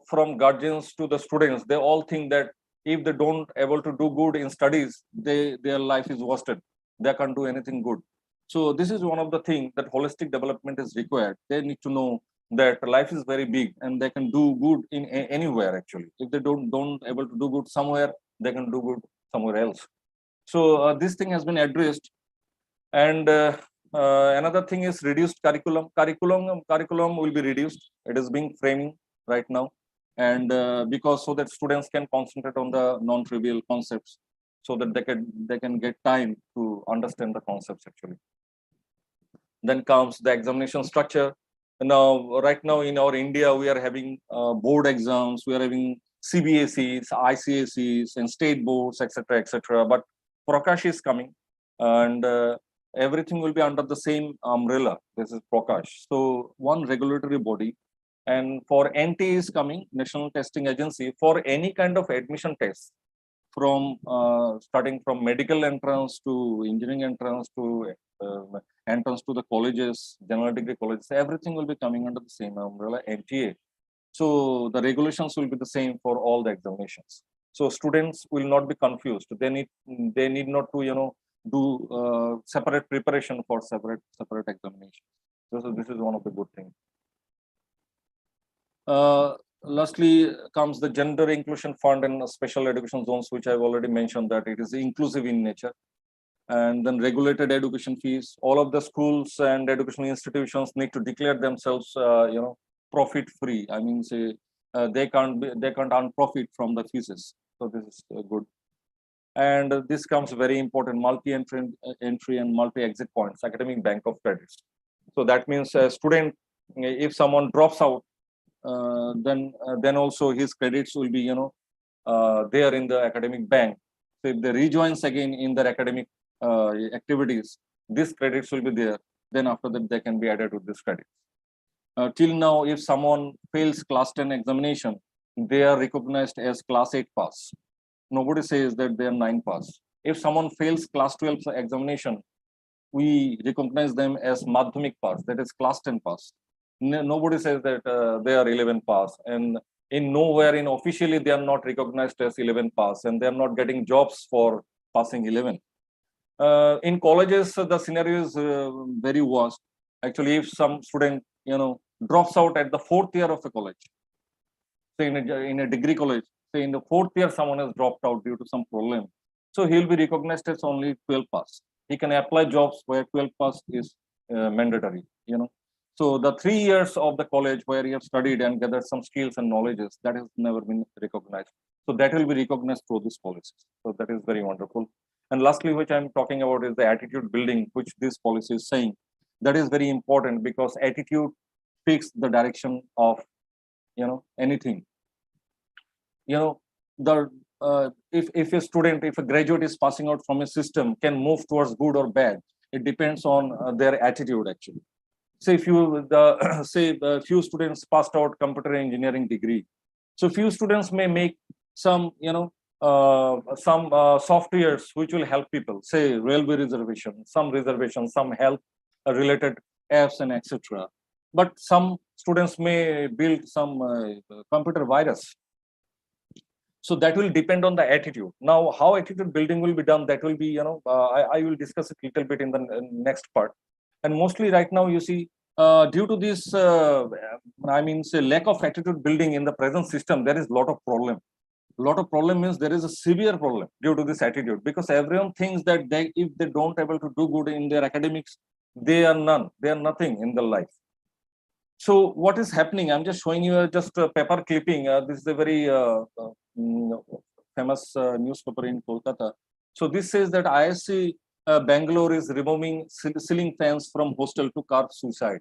from guardians to the students, they all think that if they don't able to do good in studies, their life is wasted. They can't do anything good. So this is one of the things that holistic development is required. They need to know that life is very big and they can do good in anywhere. Actually, if they don't able to do good somewhere, they can do good somewhere else. So this thing has been addressed. And another thing is reduced curriculum. Curriculum will be reduced. It is being framing right now, and because so that students can concentrate on the non-trivial concepts, so that they can get time to understand the concepts actually. Then comes the examination structure. Now, right now in our India, we are having board exams. We are having CBSEs, ICSEs, and state boards, etc., etc. But Prakash is coming, and everything will be under the same umbrella. This is Prakash. So one regulatory body. And for NT is coming, National Testing Agency, for any kind of admission test, from starting from medical entrance to engineering entrance to entrance to the colleges, general degree colleges, everything will be coming under the same umbrella, NTA. So the regulations will be the same for all the examinations. So students will not be confused. They need not to do separate preparation for separate examinations. So this is one of the good things. Lastly comes the Gender Inclusion Fund and Special Education Zones, which I've already mentioned that it is inclusive in nature. And then regulated education fees. All of the schools and educational institutions need to declare themselves, profit free. I mean, say they can't earn profit from the fees. So this is good. And this comes very important: multi-entry and multi-exit points, academic bank of credits. So that means a student, if someone drops out, then also his credits will be there in the academic bank. So if they rejoins again in their academic activities, these credits will be there. Then after that, they can be added to this credit. Till now, if someone fails class 10 examination, they are recognized as class 8 pass. Nobody says that they are 9 pass. If someone fails class 12 examination, we recognize them as Madhyamik pass, that is class 10 pass. Nobody says that they are 11 pass, and in nowhere in officially they are not recognized as 11 pass, and they are not getting jobs for passing 11. In colleges, the scenario is very worst. Actually, if some student, drops out at the 4th year of a college, say in a degree college, say in the 4th year, someone has dropped out due to some problem. So he'll be recognized as only 12 pass. He can apply jobs where 12 pass is mandatory, So the 3 years of the college where he have studied and gathered some skills and knowledges, that has never been recognized. So that will be recognized through this policies. So that is very wonderful. And lastly, which I'm talking about is the attitude building, which this policy is saying. That is very important because attitude fixes the direction of, anything. If a student, if a graduate is passing out from a system, can move towards good or bad, it depends on their attitude actually. Say few students passed out computer engineering degree. So few students may make some, softwares which will help people, say railway reservation, some health related apps and etc. But some students may build some computer virus. So that will depend on the attitude. Now, how attitude building will be done, that will be, I will discuss it a little bit in the next part. And mostly right now, you see, due to this, say lack of attitude building in the present system, there is a lot of problem. A lot of problem means there is a severe problem due to this attitude, because everyone thinks that if they don't able to do good in their academics, they are nothing in their life. So what is happening? I'm just showing you just a paper clipping. This is a very famous newspaper in Kolkata. So this says that ISC Bangalore is removing ceiling fans from hostel to curb suicide.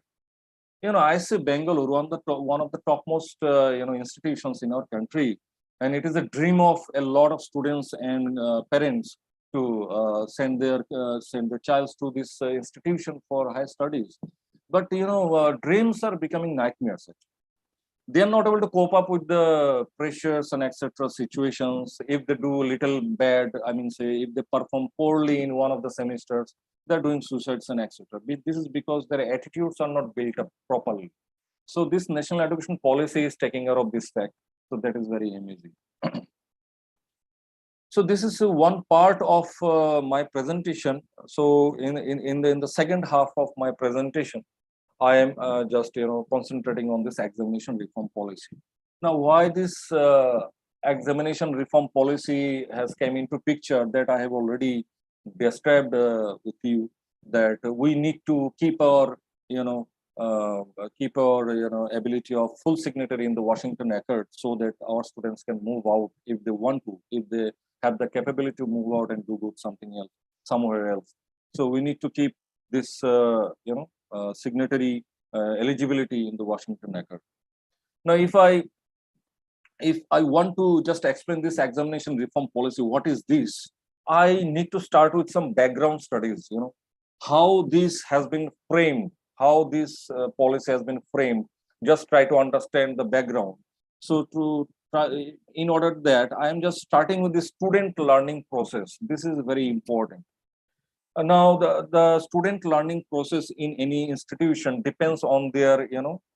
ISC Bangalore, one of the topmost institutions in our country, and it is a dream of a lot of students and parents to send their child to this institution for higher studies. But dreams are becoming nightmares. They are not able to cope up with the pressures and etc. situations. If they do a little bad, say if they perform poorly in one of the semesters, they're doing suicides and etc. This is because their attitudes are not built up properly. So this national education policy is taking care of this fact. So that is very amazing. So this is one part of my presentation. So in the second half of my presentation, I am just concentrating on this examination reform policy. Now, why this examination reform policy has come into picture, that I have already described with you, that we need to keep our ability of full signatory in the Washington Accord, so that our students can move out if they want to, if they have the capability to move out and do good something else somewhere else. So we need to keep this signatory eligibility in the Washington Accord. Now, if I want to just explain this examination reform policy, what is this? I need to start with some background studies, how this has been framed, how this policy has been framed. Just try to understand the background. So in order that, I am just starting with the student learning process. This is very important. Now, the student learning process in any institution depends on their,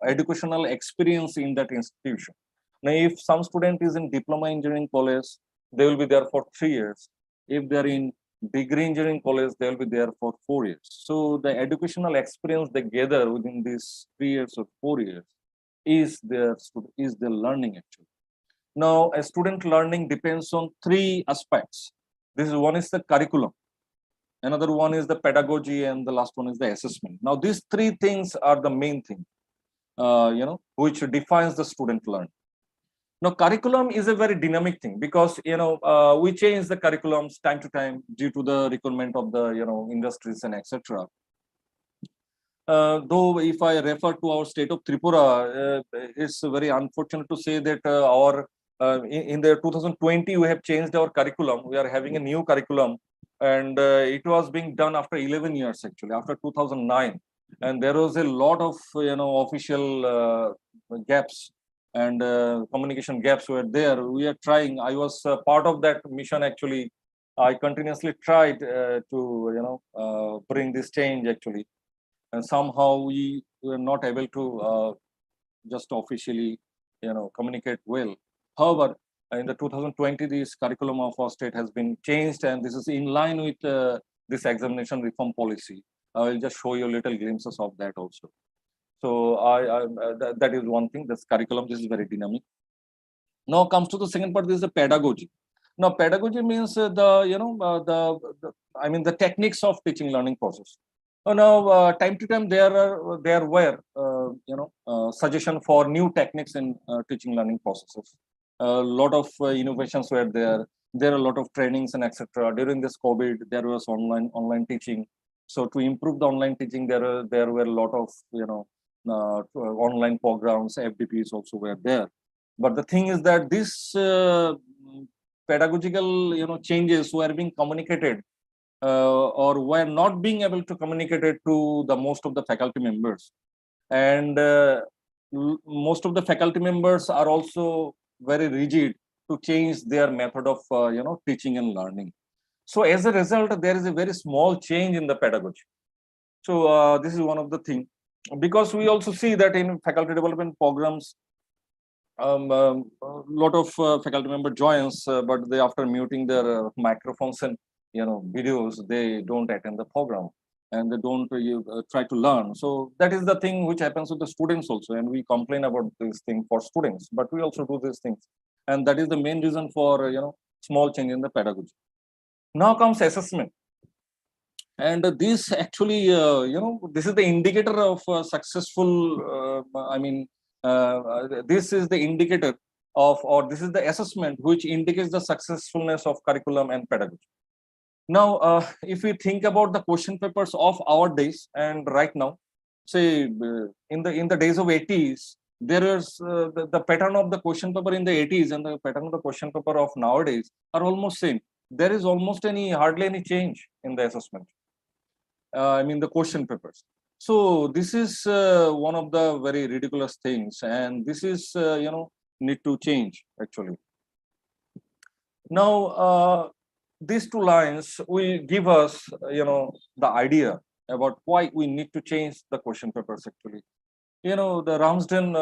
educational experience in that institution. Now, if some student is in diploma engineering college, they will be there for 3 years. If they're in degree engineering college, they will be there for 4 years. So the educational experience they gather within these 3 years or 4 years is their learning actually. Now, a student learning depends on 3 aspects. One is the curriculum. Another one is the pedagogy, and the last one is the assessment. Now, these 3 things are the main thing, which defines the student learning. Now, curriculum is a very dynamic thing, because we change the curriculums time to time due to the requirement of the industries and etc. Though if I refer to our state of Tripura, it's very unfortunate to say that in the 2020 we have changed our curriculum. We are having a new curriculum. And it was being done after 11 years, actually, after 2009. And there was a lot of, official gaps and communication gaps were there. We are trying. I was part of that mission actually. I continuously tried to bring this change actually, and somehow we were not able to just officially communicate well. However, in the 2020, this curriculum of our state has been changed, and this is in line with this examination reform policy. I will just show you little glimpses of that also. So that is one thing. This curriculum, this is very dynamic. Now comes to the second part. This is the pedagogy. Now pedagogy means the techniques of teaching learning process. Now time to time there were suggestion for new techniques in teaching learning processes. A lot of innovations were there. There are a lot of trainings and etc. During this COVID, there was online teaching. So to improve the online teaching, there were a lot of online programs. FDPs also were there. But the thing is that this pedagogical changes were being communicated or were not being able to communicate it to the most of the faculty members, and most of the faculty members are also very rigid to change their method of teaching and learning. So as a result, there is a very small change in the pedagogy. So this is one of the things, because we also see that in faculty development programs, a lot of faculty member joins, but they, after muting their microphones and videos, they don't attend the program and they don't try to learn. So that is the thing which happens with the students also, and we complain about this thing for students, but we also do these things, and that is the main reason for small change in the pedagogy. Now comes assessment, and this actually this is the indicator of successful this is the indicator of, or this is the assessment which indicates the successfulness of curriculum and pedagogy. Now, if we think about the question papers of our days and right now, say in the days of 80s, there is the pattern of the question paper in the 80s and the pattern of the question paper of nowadays are almost same. There is almost hardly any change in the assessment. The question papers. So this is one of the very ridiculous things, and this is need to change actually. Now these two lines will give us the idea about why we need to change the question papers actually. The Ramsden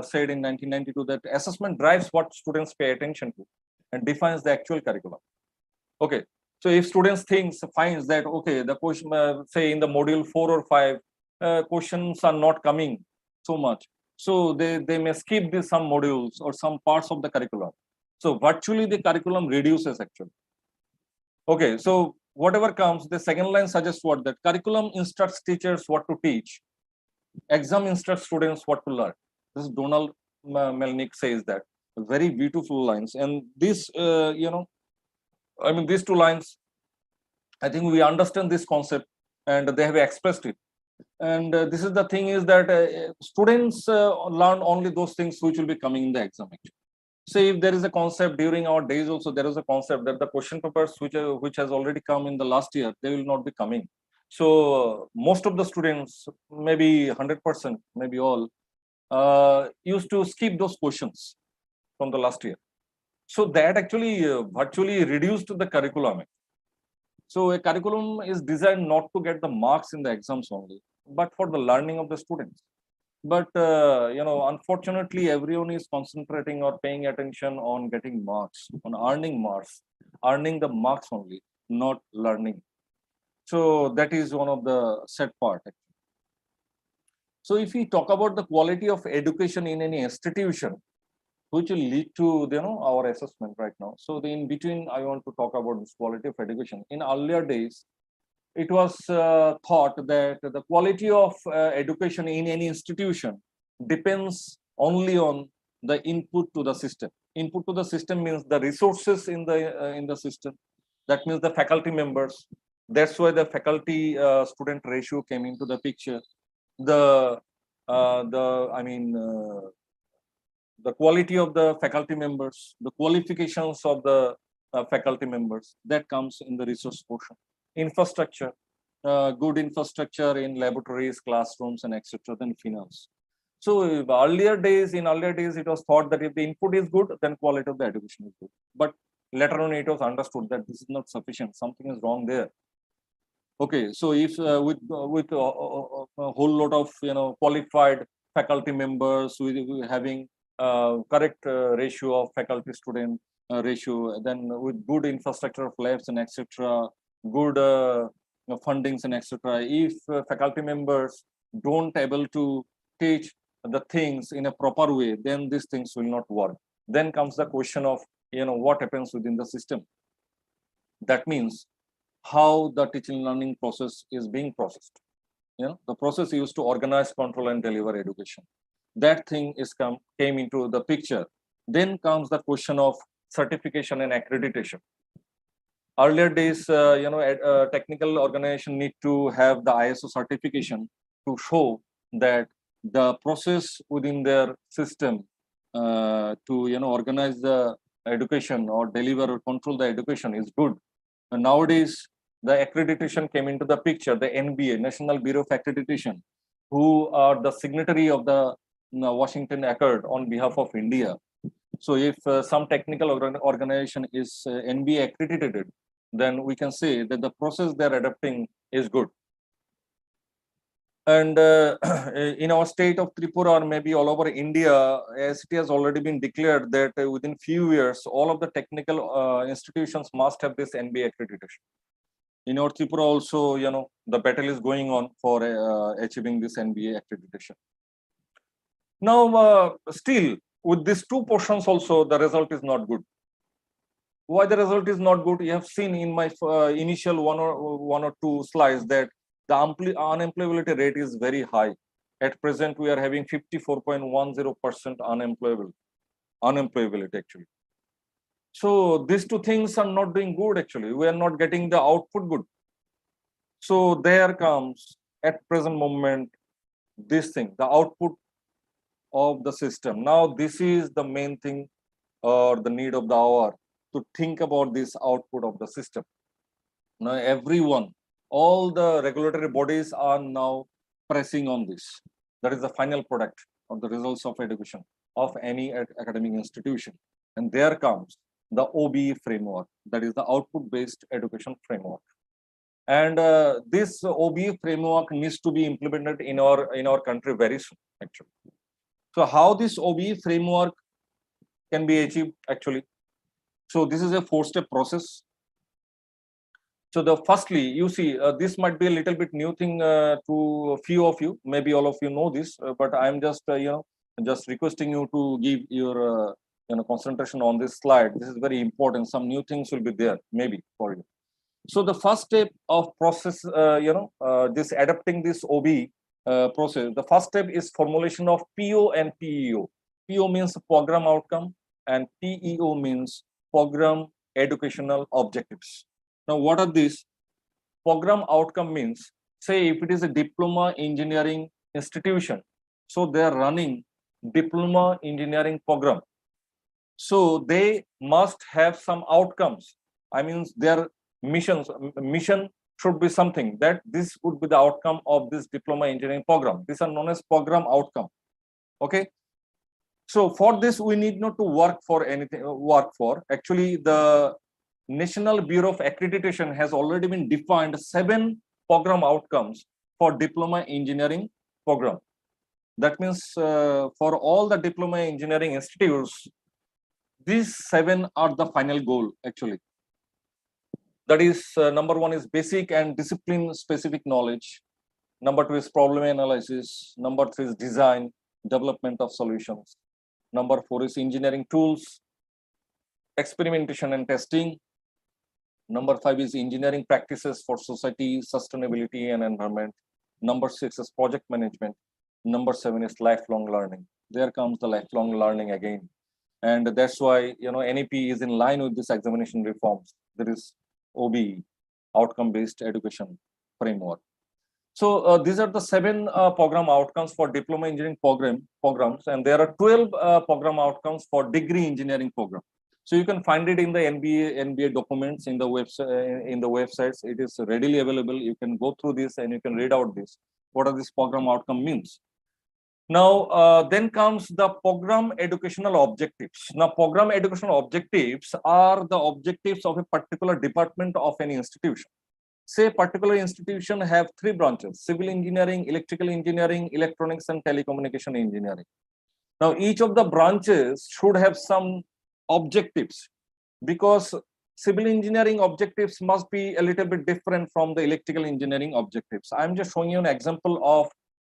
said in 1992 that assessment drives what students pay attention to and defines the actual curriculum. Okay. So if students finds that, okay, the question, say in the module 4 or 5, questions are not coming so much, so they may skip some modules or some parts of the curriculum. So virtually the curriculum reduces actually. Okay, so whatever comes, the second line suggests what? That curriculum instructs teachers what to teach, exam instructs students what to learn. This is Donald Melnick says that. Very beautiful lines, and this these two lines, I think we understand this concept and they have expressed it. And this is the thing is that students learn only those things which will be coming in the exam. Say if there is a concept during our days also, there is a concept that the question papers which has already come in the last year, they will not be coming. So most of the students, maybe 100%, maybe all, used to skip those questions from the last year. So that actually virtually reduced the curriculum. So a curriculum is designed not to get the marks in the exams only, but for the learning of the students. But unfortunately, everyone is concentrating or paying attention on getting marks, on earning the marks only, not learning. So that is one of the sad part. So if we talk about the quality of education in any institution, which will lead to our assessment right now. So in between, I want to talk about this quality of education. In earlier days, it was thought that the quality of education in any institution depends only on the input to the system. Input to the system means the resources in the system. That means the faculty members. That's why the faculty student ratio came into the picture. The quality of the faculty members, the qualifications of the faculty members, that comes in the resource portion. Infrastructure, good infrastructure in laboratories, classrooms, and etc. Then finance. So in earlier days, it was thought that if the input is good, then quality of the education is good. But later on, it was understood that this is not sufficient. Something is wrong there. Okay, so if with a whole lot of qualified faculty members, with having correct ratio of faculty student ratio, then with good infrastructure of labs and etc., good fundings and etc. If faculty members don't able to teach the things in a proper way, then these things will not work. Then comes the question of what happens within the system. That means how the teaching learning process is being processed. The process used to organize, control, and deliver education. That thing came into the picture. Then comes the question of certification and accreditation. Earlier days, technical organization need to have the ISO certification to show that the process within their system to organize the education or deliver or control the education is good. And nowadays, the accreditation came into the picture, the NBA, National Bureau of Accreditation, who are the signatory of the Washington Accord on behalf of India. So if some technical organization is NBA accredited, then we can say that the process they're adopting is good. And in our state of Tripura or maybe all over India, as it has already been declared that within few years, all of the technical institutions must have this NBA accreditation. In our Tripura also, the battle is going on for achieving this NBA accreditation. Now, still, with these two portions also, the result is not good. Why the result is not good? You have seen in my initial one or two slides that the unemployability rate is very high. At present, we are having 54.10% unemployability actually. So these two things are not doing good actually. We are not getting the output good. So there comes at present moment this thing, the output of the system. Now this is the main thing or the need of the hour to think about this output of the system. Now everyone, all the regulatory bodies are now pressing on this. That is the final product of the results of education of any academic institution. And there comes the OBE framework, that is the output-based education framework. And this OBE framework needs to be implemented in our country very soon, actually. So how this OBE framework can be achieved actually? So this is a 4-step process. So the firstly, you see, this might be a little bit new thing to a few of you. Maybe all of you know this, but I'm just just requesting you to give your concentration on this slide. This is very important. Some new things will be there maybe for you. So the first step of process, this adapting this OBE process. The first step is formulation of PO and PEO. PO means program outcome, and PEO means program educational objectives. Now, what are these? Program outcome means, say, if it is a diploma engineering institution, so they are running diploma engineering program. So they must have some outcomes. I mean, their mission should be something that this would be the outcome of this diploma engineering program. These are known as program outcome. Okay. So for this, we need not to work for anything. Actually, the National Bureau of Accreditation has already been defined 7 program outcomes for diploma engineering program. That means for all the diploma engineering institutes, these 7 are the final goal actually. That is, number 1 is basic and discipline specific knowledge. Number 2 is problem analysis. Number 3 is design, development of solutions. Number 4 is engineering tools, experimentation and testing. Number 5 is engineering practices for society, sustainability and environment. Number 6 is project management. Number 7 is lifelong learning. There comes the lifelong learning again. And that's why, NEP is in line with this examination reforms. There is OBE, outcome-based education framework. So these are the 7 program outcomes for diploma engineering programs, and there are 12 program outcomes for degree engineering program. So you can find it in the NBA documents in the websites. It is readily available. You can go through this and you can read out this. What are this program outcome means? Now, then comes the program educational objectives. Now, program educational objectives are the objectives of a particular department of any institution. Say, particular institution have 3 branches: civil engineering, electrical engineering, electronics and telecommunication engineering. Now, each of the branches should have some objectives, because civil engineering objectives must be a little bit different from the electrical engineering objectives. I'm just showing you an example of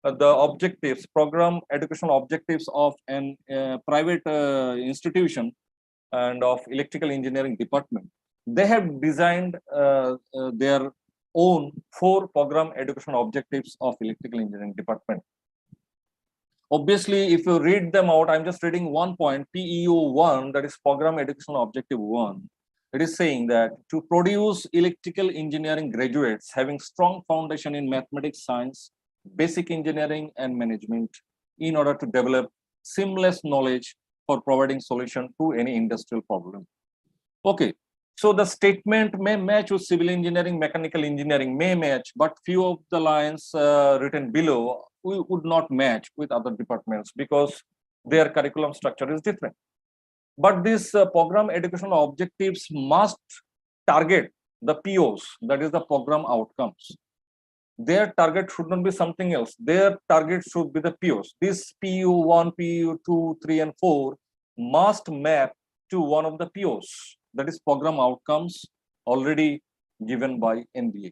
the objectives, program educational objectives of an private institution and of electrical engineering department. They have designed their own 4 program educational objectives of electrical engineering department. Obviously, if you read them out, I'm just reading one point, PEO1, that is program educational objective 1. It is saying that to produce electrical engineering graduates having strong foundation in mathematics, science, basic engineering and management, in order to develop seamless knowledge for providing solution to any industrial problem. Okay, so the statement may match with civil engineering, mechanical engineering may match, but few of the lines written below would not match with other departments because their curriculum structure is different. But these program educational objectives must target the POs, that is the program outcomes. Their target should not be something else. Their target should be the POs. This PU1, PU2, 3 and 4 must map to one of the POs, that is program outcomes already given by NBA.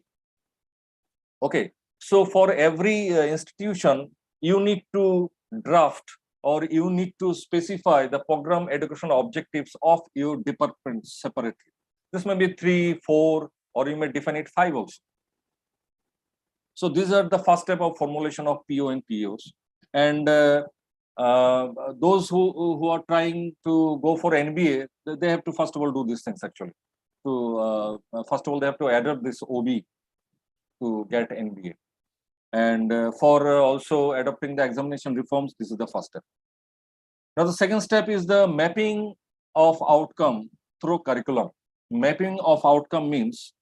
Okay, so for every institution, you need to draft or you need to specify the program educational objectives of your department separately. This may be 3, 4, or you may define it 5 also. So these are the first step of formulation of PO and POs. And those who are trying to go for NBA, they have to first of all do these things actually. To first of all, they have to adopt this OB to get NBA. And for also adopting the examination reforms, this is the first step. Now the second step is the mapping of outcome through curriculum. Mapping of outcome means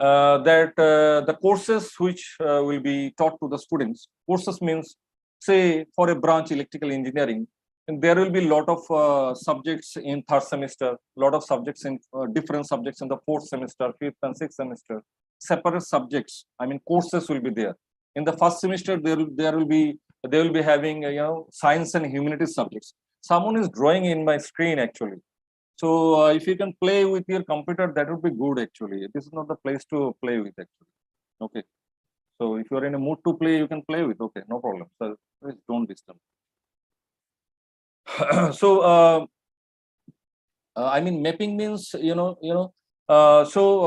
that the courses which will be taught to the students, courses means, say for a branch electrical engineering, and there will be a lot of subjects in 3rd semester, a lot of subjects in different subjects in the 4th semester, 5th and 6th semester, separate subjects, I mean courses will be there. In the 1st semester, they will be having science and humanities subjects. Someone is drawing in my screen actually. So if you can play with your computer, that would be good actually. This is not the place to play with actually. Okay. So if you are in a mood to play, you can play with. Okay, no problem. So please don't disturb. So I mean, mapping means so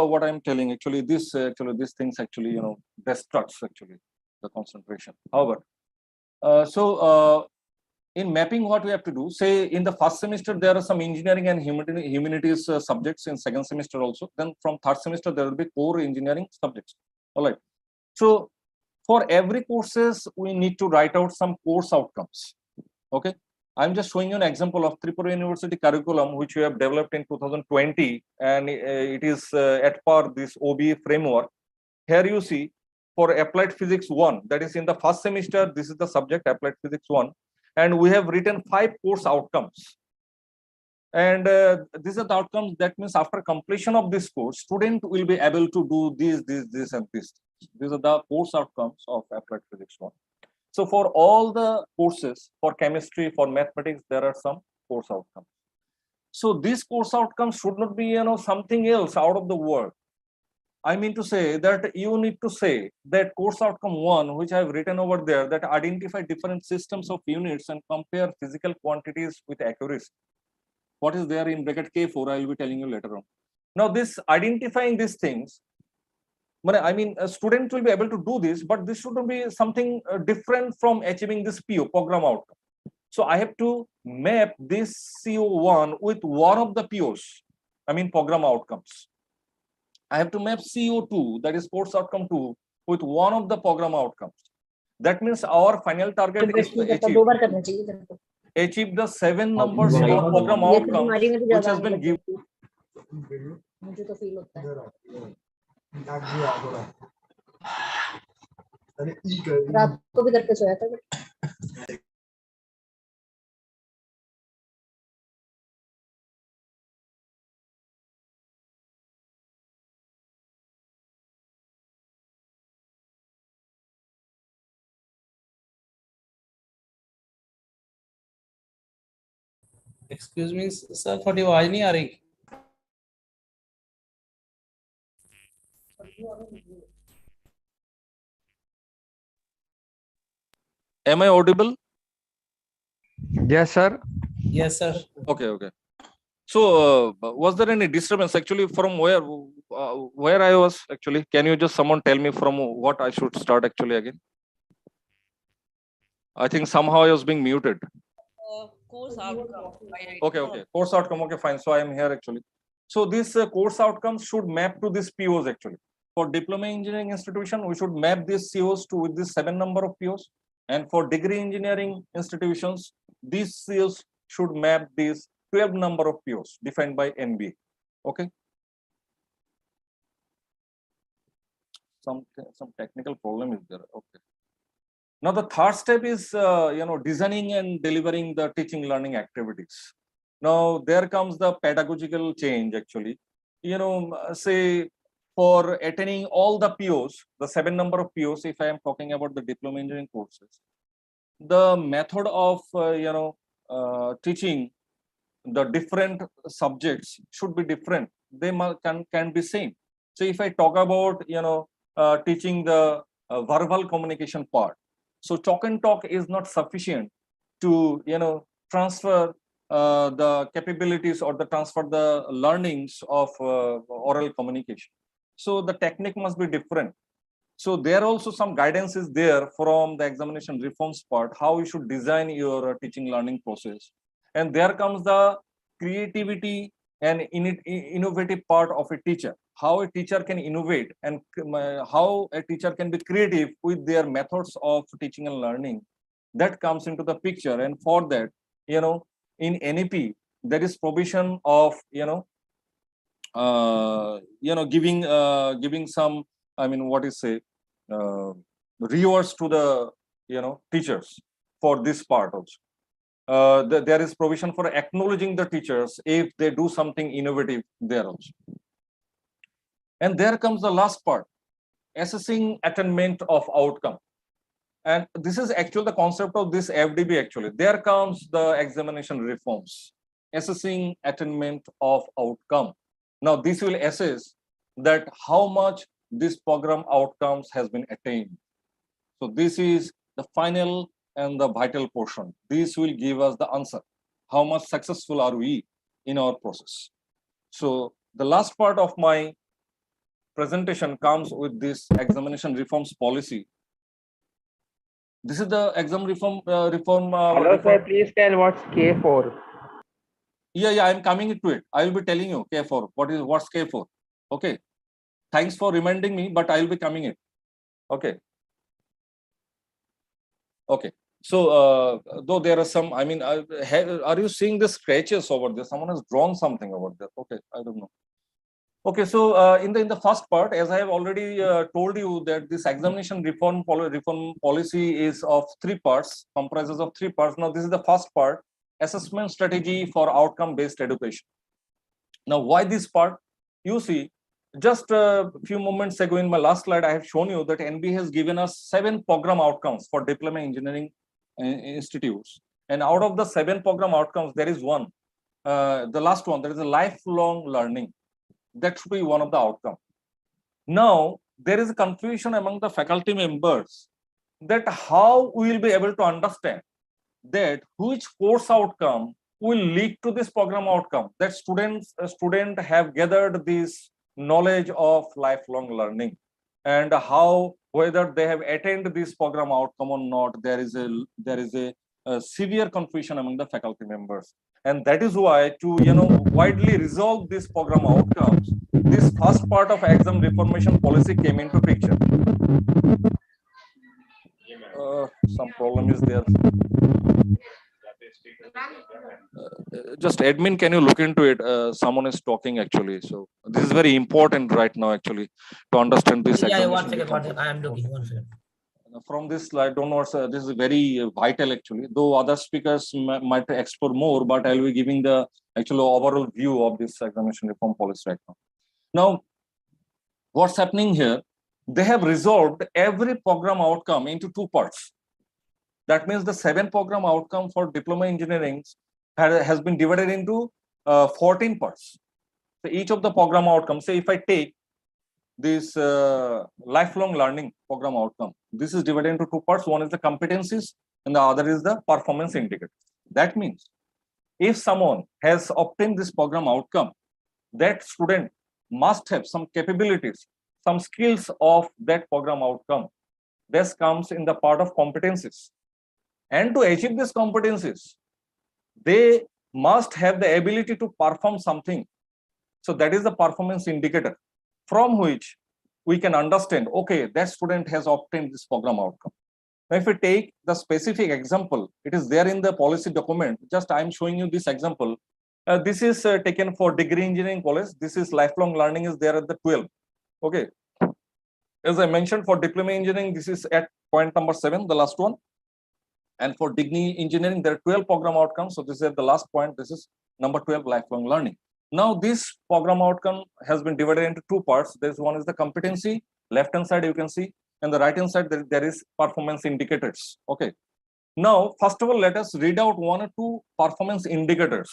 what I'm telling actually, these things actually destructs actually the concentration. However, in mapping, what we have to do, say in the 1st semester, there are some engineering and humanities subjects, in 2nd semester also. Then from 3rd semester, there will be core engineering subjects. All right. So for every courses, we need to write out some course outcomes. Okay. I'm just showing you an example of Tripura University curriculum, which we have developed in 2020, and it is at par this OBE framework. Here you see for applied physics 1, that is in the 1st semester, this is the subject applied physics 1. And we have written 5 course outcomes. And these are the outcomes. That means after completion of this course, student will be able to do this, and this. These are the course outcomes of applied physics 1. So for all the courses, for chemistry, for mathematics, there are some course outcomes. So these course outcomes should not be something else out of the world. I mean to say that you need to say that course outcome 1, which I have written over there, that identify different systems of units and compare physical quantities with accuracy. What is there in bracket K4, I will be telling you later on. Now this identifying these things, I mean a student will be able to do this, but this shouldn't be something different from achieving this PO, program outcome. So I have to map this CO1 with one of the POs, I mean program outcomes. I have to map CO2, that is course outcome 2, with one of the program outcomes. That means our final target is to achieve the 7 numbers of program outcomes which has been given. रात को भी करके सोया था excuse me sir, थोड़ी आवाज नहीं आ रही। Am I audible? Yes, sir. Yes sir. Okay. So, was there any disturbance actually from where I was actually? Can you just someone tell me from what I should start actually again? I think somehow I was being muted. Course outcome. Okay. Course outcome. Okay, fine. So I am here actually. So this course outcomes should map to these POs actually. For diploma engineering institution, we should map these COs to with this 7 number of POs. And for degree engineering institutions, these COs should map these 12 number of POs defined by NBA. Okay. Some technical problem is there. Okay. Now the third step is designing and delivering the teaching learning activities. Now there comes the pedagogical change actually. Say for attaining all the POs, the 7 number of POs, if I am talking about the diploma engineering courses, the method of teaching the different subjects should be different. They can be same. So if I talk about teaching the verbal communication part, so chalk and talk is not sufficient to transfer the capabilities or the transfer the learnings of oral communication. So the technique must be different. So there also some guidance is there from the examination reforms part, how you should design your teaching learning process. And there comes the creativity and innovative part of a teacher, how a teacher can innovate and how a teacher can be creative with their methods of teaching and learning. That comes into the picture. And for that, in NEP, there is provision of, giving some, rewards to the, teachers for this part also. There is provision for acknowledging the teachers if they do something innovative there also. And there comes the last part, assessing attainment of outcome. And this is actually the concept of this FDB actually. There comes the examination reforms, assessing attainment of outcome. Now this will assess that how much this program outcomes has been attained. So this is the final and the vital portion. This will give us the answer. How much successful are we in our process? So the last part of my presentation comes with this examination reforms policy. This is the exam reform. Hello, sir. Please tell what's K4. Yeah, I'm coming to it. I will be telling you K4. What's K4? Okay. Thanks for reminding me, but I will be coming it. Okay. So though there are some, are you seeing the scratches over there? Someone has drawn something over there. Okay, I don't know. Okay, so in the first part, as I have already told you that this examination reform policy is of 3 parts, comprises of 3 parts. Now this is the first part, assessment strategy for outcome-based education. Now why this part? You see, just a few moments ago in my last slide, I have shown you that NB has given us 7 program outcomes for diploma engineering institutes. And out of the 7 program outcomes, there is one, the last one, there is a lifelong learning. That should be one of the outcomes. Now, there is a confusion among the faculty members that how we will be able to understand that which course outcome will lead to this program outcome, that students have gathered this knowledge of lifelong learning, and how whether they have attained this program outcome or not. There is a severe confusion among the faculty members. And that is why to widely resolve this program outcomes, this first part of exam reformation policy came into picture. Some problem is there. Just admin, can you look into it? Someone is talking actually. So this is very important right now actually to understand this. Yeah, one second. I am looking. 1 second. From this slide, don't know, this is very vital actually, though other speakers might explore more, but I'll be giving the actual overall view of this examination reform policy right now. Now, what's happening here? They have resolved every program outcome into 2 parts. That means the 7 program outcome for diploma engineering has been divided into 14 parts. So each of the program outcomes, say if I take this lifelong learning program outcome, this is divided into two parts. One is the competencies and the other is the performance indicator. That means if someone has obtained this program outcome, that student must have some capabilities, some skills of that program outcome. This comes in the part of competencies. And to achieve these competencies, they must have the ability to perform something. So that is the performance indicator from which we can understand, okay, that student has obtained this program outcome. Now, if we take the specific example, it is there in the policy document. Just I am showing you this example. This is taken for degree engineering college. This is lifelong learning is there at the 12. Okay. As I mentioned, for diploma engineering, this is at point number 7, the last one. And for degree engineering, there are 12 program outcomes. So this is at the last point. This is number 12, lifelong learning. Now, this program outcome has been divided into two parts. This one is the competency. Left-hand side, you can see. And the right-hand side, there is performance indicators. Okay. Now, first of all, let us read out one or two performance indicators.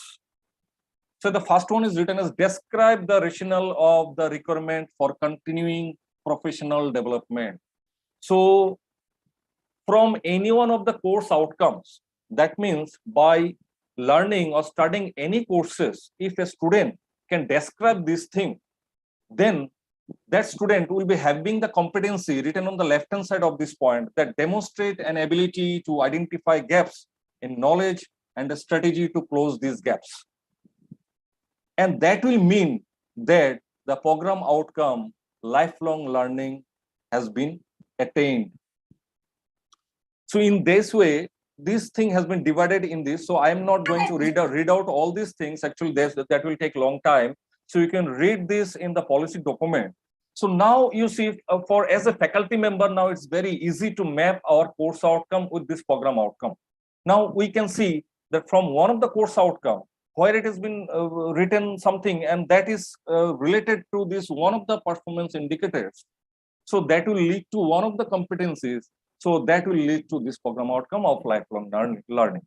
So the first one is written as describe the rationale of the requirement for continuing professional development. So from any one of the course outcomes, that means by learning or studying any courses, if a student can describe this thing, then that student will be having the competency written on the left-hand side of this point that demonstrate an ability to identify gaps in knowledge and a strategy to close these gaps. And that will mean that the program outcome, lifelong learning, has been attained. So in this way, this thing has been divided in this. So I am not going to read out all these things. Actually, that will take a long time. So you can read this in the policy document. So now you see, for as a faculty member, now it's very easy to map our course outcome with this program outcome. Now we can see that from one of the course outcome, where it has been written something, and that is related to this one of the performance indicators. So that will lead to one of the competencies. So that will lead to this program outcome of lifelong learning.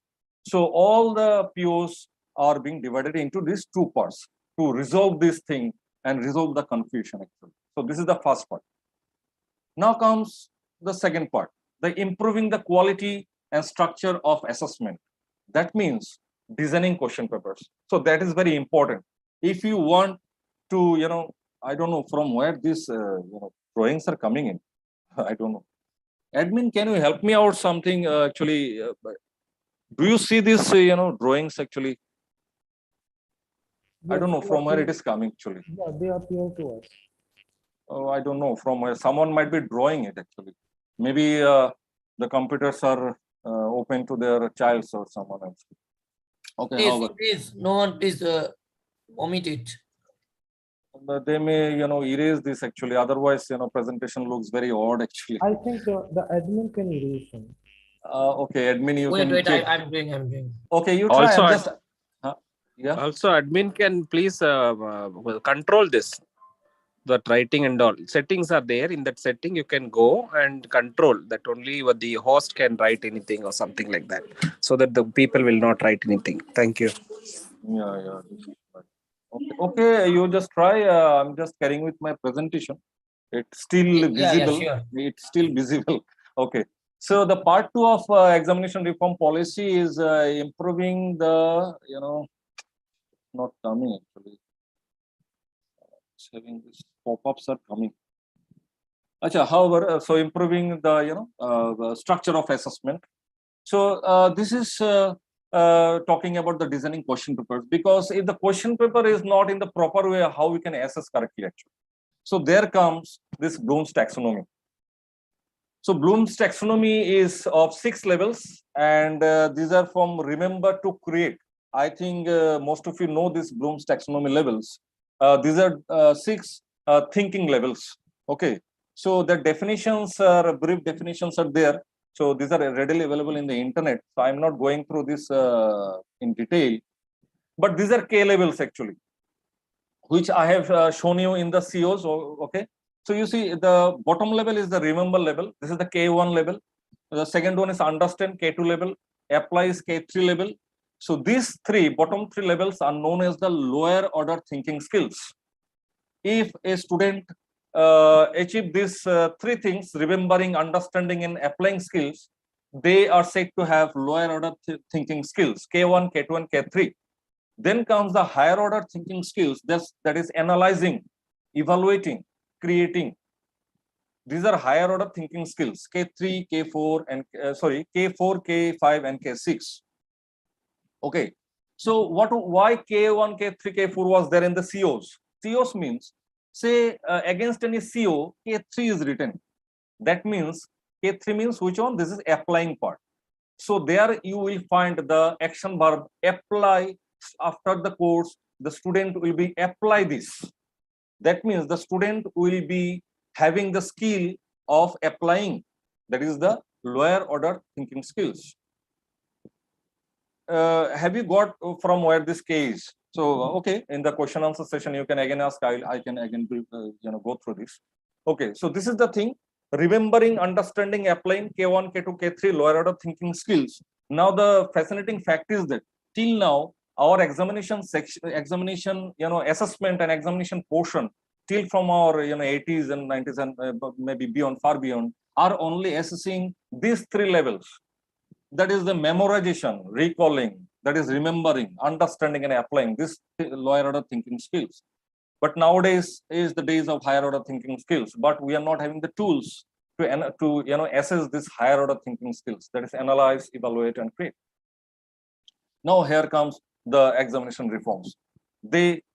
So all the POs are being divided into these two parts to resolve this thing and resolve the confusion actually. So this is the first part. Now comes the second part, the improving the quality and structure of assessment. That means designing question papers. So that is very important. If you want to, I don't know from where these drawings are coming in. I don't know. Admin, can you help me out something actually? Do you see this, drawings actually? I don't know from where it is coming actually. Yeah, they appear to us. Oh, I don't know from where someone might be drawing it actually. Maybe the computers are open to their child's or someone else. Okay, Please, no one, please omit it. They may, erase this actually. Otherwise, presentation looks very odd actually. I think the admin can erase them. Okay, admin, you can. Wait, I'm doing. Okay, you try. Also, Yeah. Also, admin can please control this, that writing and all. Settings are there. In that setting, you can go and control that only the host can write anything or something like that, so that the people will not write anything. Thank you. Yeah. Okay, you just try. I'm just carrying with my presentation. It's still visible. Sure. It's still visible. Okay. So the part 2 of examination reform policy is improving the, not coming actually. It's having this pop-ups are coming. However, so improving the, the structure of assessment. So this is talking about the designing question papers, because if the question paper is not in the proper way, how we can assess correctly actually. So there comes this Bloom's taxonomy. So Bloom's taxonomy is of 6 levels, and these are from remember to create. I think most of you know this Bloom's taxonomy levels. These are 6 thinking levels. Okay, so the definitions are brief definitions are there. So these are readily available in the internet. So I'm not going through this in detail, but these are K levels actually, which I have shown you in the COs. Okay. So you see the bottom level is the remember level. This is the K1 level. The second one is understand, K2 level. Apply is K3 level. So these bottom three levels are known as the lower order thinking skills. If a student achieve these three things, remembering, understanding, and applying skills, they are said to have lower order thinking skills, K1, K2, and K3. Then comes the higher order thinking skills, that is analyzing, evaluating, creating. These are higher order thinking skills, K3, K4, and K4, K5, and K6. Okay, so why K1, K3, K4 was there in the COs? COs means, say against any CO, K3 is written. That means K3 means which one? This is applying part. So there you will find the action verb apply. After the course, the student will be apply this. That means the student will be having the skill of applying. That is the lower order thinking skills. Have you got from where this K is? So okay, in the question answer session you can again ask. I can again go through this. Okay, so this is the thing: remembering, understanding, applying, K1, K2, K3, lower order thinking skills. Now the fascinating fact is that till now our examination section, assessment and examination portion, till from our 80s and 90s and maybe beyond, far beyond, are only assessing these three levels. That is the memorization, recalling, that is remembering, understanding, and applying this lower order thinking skills. But nowadays is the days of higher order thinking skills, but we are not having the tools to assess this higher order thinking skills, that is analyze, evaluate, and create. Now here comes the examination reforms.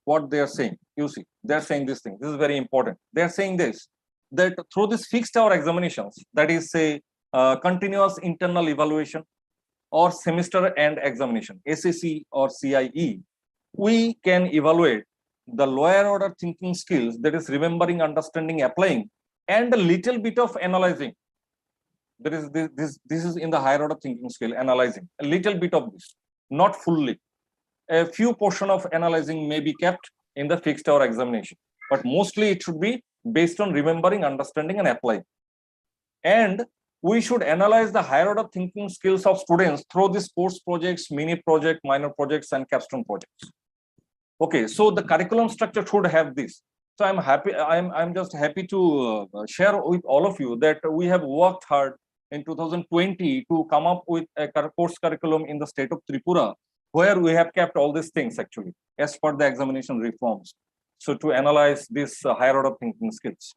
What they are saying, you see, they're saying this thing. This is very important. They're saying this, that through this fixed hour examinations, that is say continuous internal evaluation or semester end examination, SAC or CIE, we can evaluate the lower order thinking skills, that is remembering, understanding, applying, and a little bit of analyzing. That is this is in the higher order thinking skill, analyzing, a little bit of this, not fully. A few portion of analyzing may be kept in the fixed hour examination, but mostly it should be based on remembering, understanding, and applying. And we should analyze the higher order thinking skills of students through these course projects, mini project, minor projects, and capstone projects. Okay, so the curriculum structure should have this. So I'm happy. I'm just happy to share with all of you that we have worked hard in 2020 to come up with a course curriculum in the state of Tripura, where we have kept all these things actually as per the examination reforms. So to analyze this higher order thinking skills.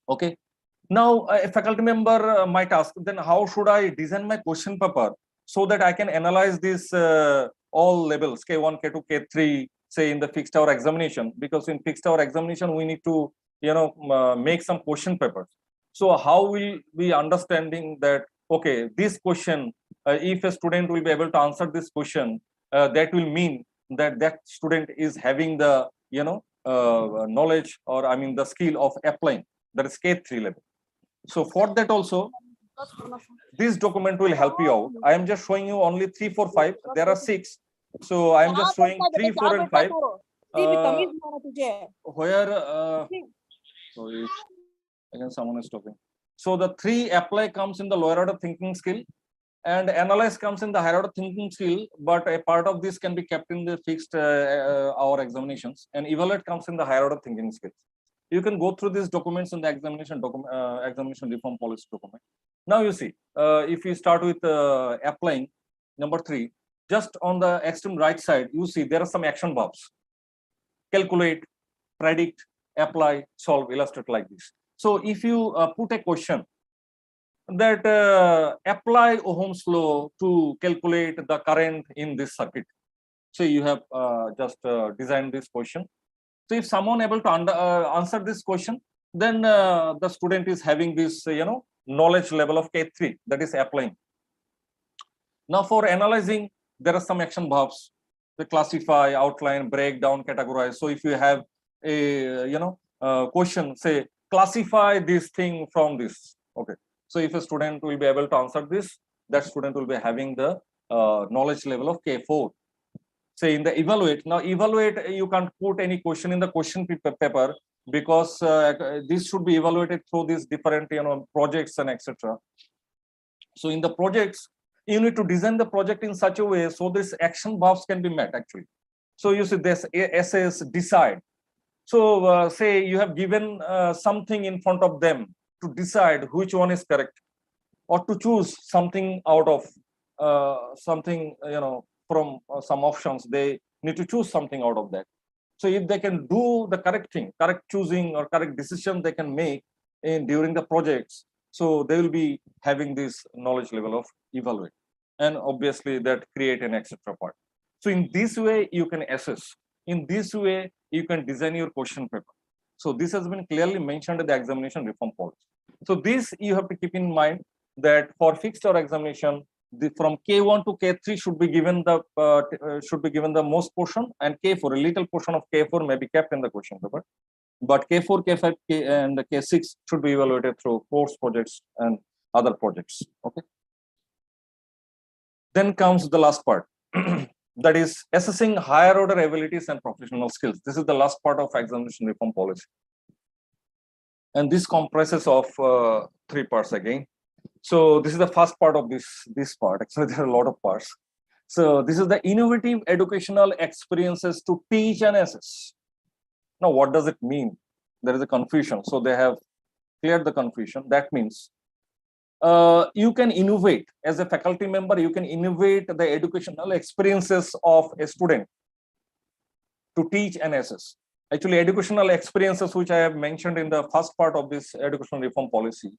Okay. Now a faculty member might ask, then how should I design my question paper so that I can analyze this all levels, K1, K2, K3, say in the fixed hour examination? Because in fixed hour examination we need to make some question papers. So how will we understanding that, okay, this question, if a student will be able to answer this question, that will mean that that student is having the knowledge, or I mean the skill of applying, that is K3 level. So for that also, this document will help you out. I am just showing you only 3, 4, 5. There are 6. So I am just showing 3, 4, and 5. Where sorry, again someone is talking. So the 3 apply comes in the lower order thinking skill, and analyze comes in the higher order thinking skill, but a part of this can be kept in the fixed hour examinations, and evaluate comes in the higher order thinking skills. You can go through these documents in the examination reform policy document. Now you see, if you start with applying, number 3, just on the extreme right side, you see there are some action verbs: calculate, predict, apply, solve, illustrate, like this. So if you put a question that apply Ohm's law to calculate the current in this circuit, so you have just designed this question. So if someone able to answer this question, then the student is having this knowledge level of K3, that is applying. Now for analyzing, there are some action verbs: the classify, outline, break down, categorize. So if you have a question, say classify this thing from this. Okay. So if a student will be able to answer this, that student will be having the knowledge level of K4. Say in the evaluate, now evaluate, you can't put any question in the question paper, because this should be evaluated through these different projects and etc. So in the projects, you need to design the project in such a way so this action verbs can be met actually. So you see this essays decide. So say you have given something in front of them to decide which one is correct, or to choose something out of something, from some options. They need to choose something out of that. So if they can do the correct thing, correct choosing or correct decision they can make during the projects, so they will be having this knowledge level of evaluate, and obviously that create an etc. part. So in this way you can assess. In this way you can design your question paper. So this has been clearly mentioned in the examination reform policy. So this you have to keep in mind, that for fixed hour examination, from K1 to K3 should be given the most portion, and K4, a little portion of K4 may be kept in the question paper. But K4, K5, and K6 should be evaluated through course projects and other projects. Okay. Then comes the last part, that is assessing higher order abilities and professional skills. This is the last part of examination reform policy. And this comprises of 3 parts again. So this is the first part of this part. Actually, there are a lot of parts. So this is the innovative educational experiences to teach and assess. Now, what does it mean? There is a confusion. So they have cleared the confusion. That means you can innovate as a faculty member. You can innovate the educational experiences of a student to teach and assess. Actually, educational experiences, which I have mentioned in the first part of this educational reform policy,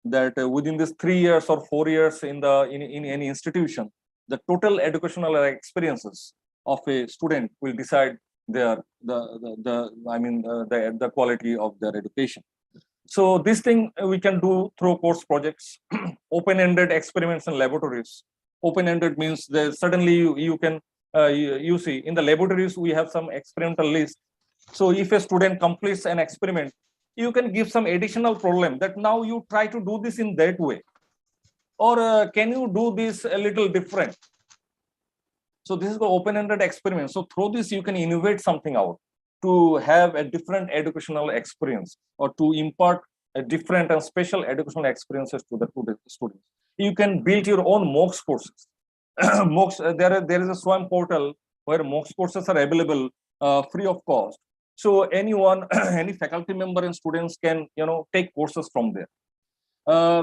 that within this 3 years or 4 years in any institution, the total educational experiences of a student will decide the quality of their education. So this thing we can do through course projects, open-ended experiments in laboratories. Open-ended means that suddenly you can you see in the laboratories we have some experimental list. So if a student completes an experiment, you can give some additional problem that now you try to do this in that way, or can you do this a little different? So this is the open-ended experiment. So through this you can innovate something out to have a different educational experience, or to impart a different and special educational experiences to the students. You can build your own MOOCs courses. MOOCs, there is a SWAM portal where MOOCs courses are available free of cost. So anyone, any faculty member and students can, take courses from there. I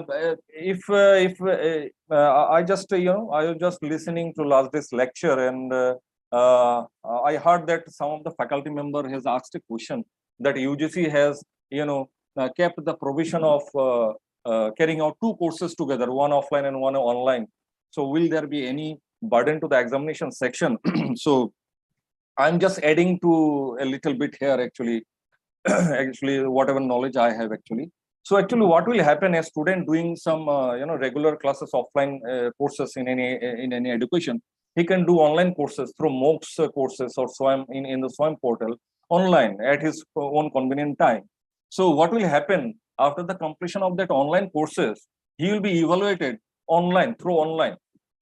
just, I was just listening to last day's lecture, and I heard that some of the faculty member has asked a question that UGC has, kept the provision of carrying out 2 courses together, one offline and one online. So will there be any burden to the examination section? So I'm just adding to a little bit here, actually, actually whatever knowledge I have actually. So actually, what will happen, a student doing some regular classes offline courses in any education, he can do online courses through MOOCs courses or SWAM in the SWAM portal online at his own convenient time. So what will happen after the completion of that online courses? He will be evaluated online through online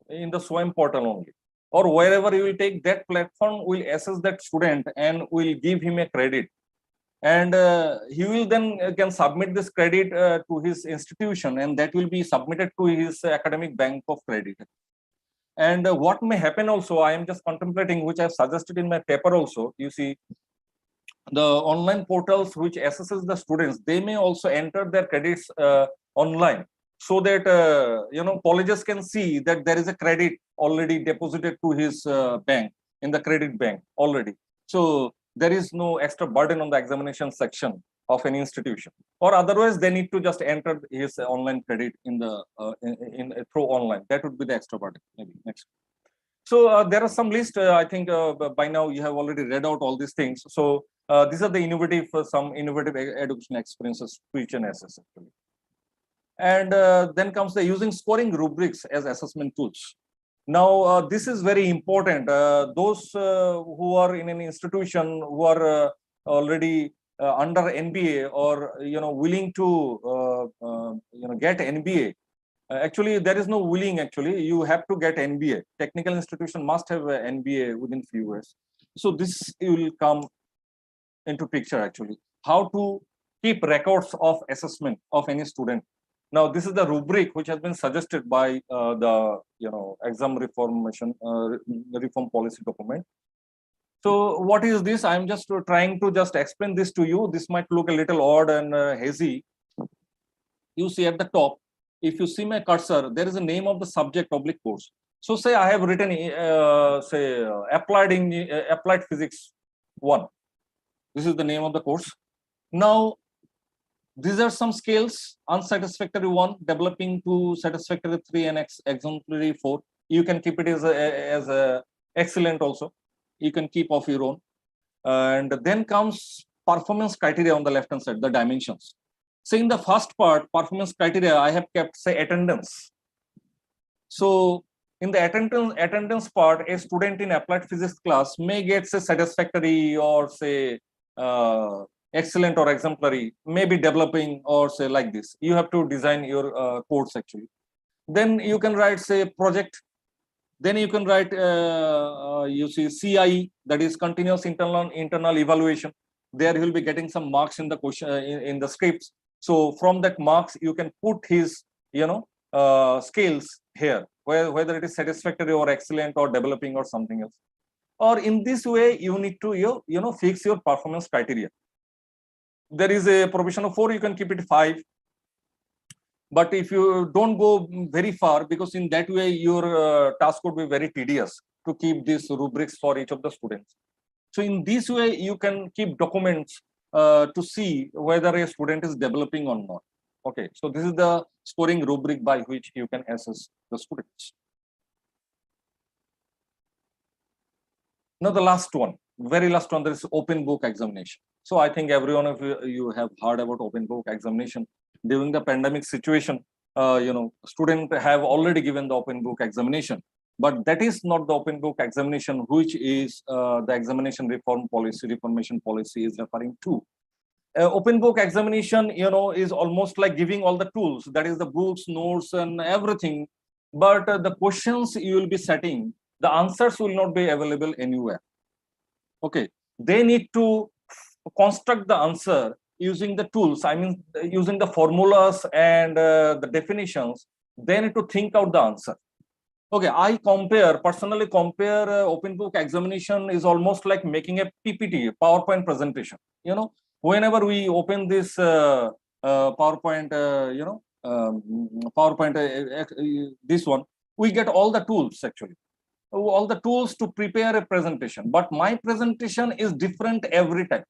in the SWAM portal only, or wherever you will take. That platform will assess that student and will give him a credit, and he will then can submit this credit to his institution, and that will be submitted to his academic bank of credit. And what may happen also, I am just contemplating, which I have suggested in my paper also. You see, the online portals which assesses the students, they may also enter their credits online, so that colleges can see that there is a credit already deposited to his bank, in the credit bank already. So there is no extra burden on the examination section of an institution, or otherwise they need to just enter his online credit in the through online. That would be the extra burden. Maybe next. So there are some list. I think by now you have already read out all these things. So these are the innovative, some innovative education experiences to teach and assess actually. And then comes the using scoring rubrics as assessment tools. Now, this is very important. Those who are in an institution, who are already under NBA, or willing to get NBA. Actually, there is no willing. Actually, you have to get NBA. Technical institution must have an NBA within few years. So this will come into picture actually. How to keep records of assessment of any student. Now, this is the rubric which has been suggested by the exam reform policy document. So what is this? I'm just trying to just explain this to you. This might look a little odd and hazy. You see at the top, if you see my cursor, there is a name of the subject oblique course. So say I have written, applied physics 1. This is the name of the course. Now, these are some scales: unsatisfactory 1, developing 2, satisfactory 3, and exemplary 4. You can keep it as a excellent also. You can keep of your own. And then comes performance criteria on the left hand side, the dimensions. So in the first part, performance criteria, I have kept, say, attendance. So in the attendance part, a student in applied physics class may get, say, satisfactory or say excellent or exemplary, maybe developing or say like this. You have to design your course actually. Then you can write, say, project. Then you can write, you see, CI, that is continuous internal evaluation. There you will be getting some marks in the question in the scripts. So from that marks, you can put his, scales here, whether it is satisfactory or excellent or developing or something else. Or in this way, you need to, fix your performance criteria. There is a provision of 4, you can keep it 5. But if you don't go very far, because in that way, your task would be very tedious to keep these rubrics for each of the students. So in this way, you can keep documents to see whether a student is developing or not. Okay, so this is the scoring rubric by which you can assess the students. Now the last one, very last one, there is open book examination. So I think every one of you have heard about open book examination. During the pandemic situation, students have already given the open book examination, but that is not the open book examination, which is the examination reformation policy is referring to. Open book examination, is almost like giving all the tools, that is the books, notes, and everything. But the questions you will be setting, the answers will not be available anywhere. Okay, they need to construct the answer using the tools. I mean, using the formulas and the definitions. They need to think out the answer. Okay, I personally compare open book examination is almost like making a PPT, PowerPoint presentation. Whenever we open this PowerPoint, this one, we get all the tools actually, all the tools to prepare a presentation. But my presentation is different every time.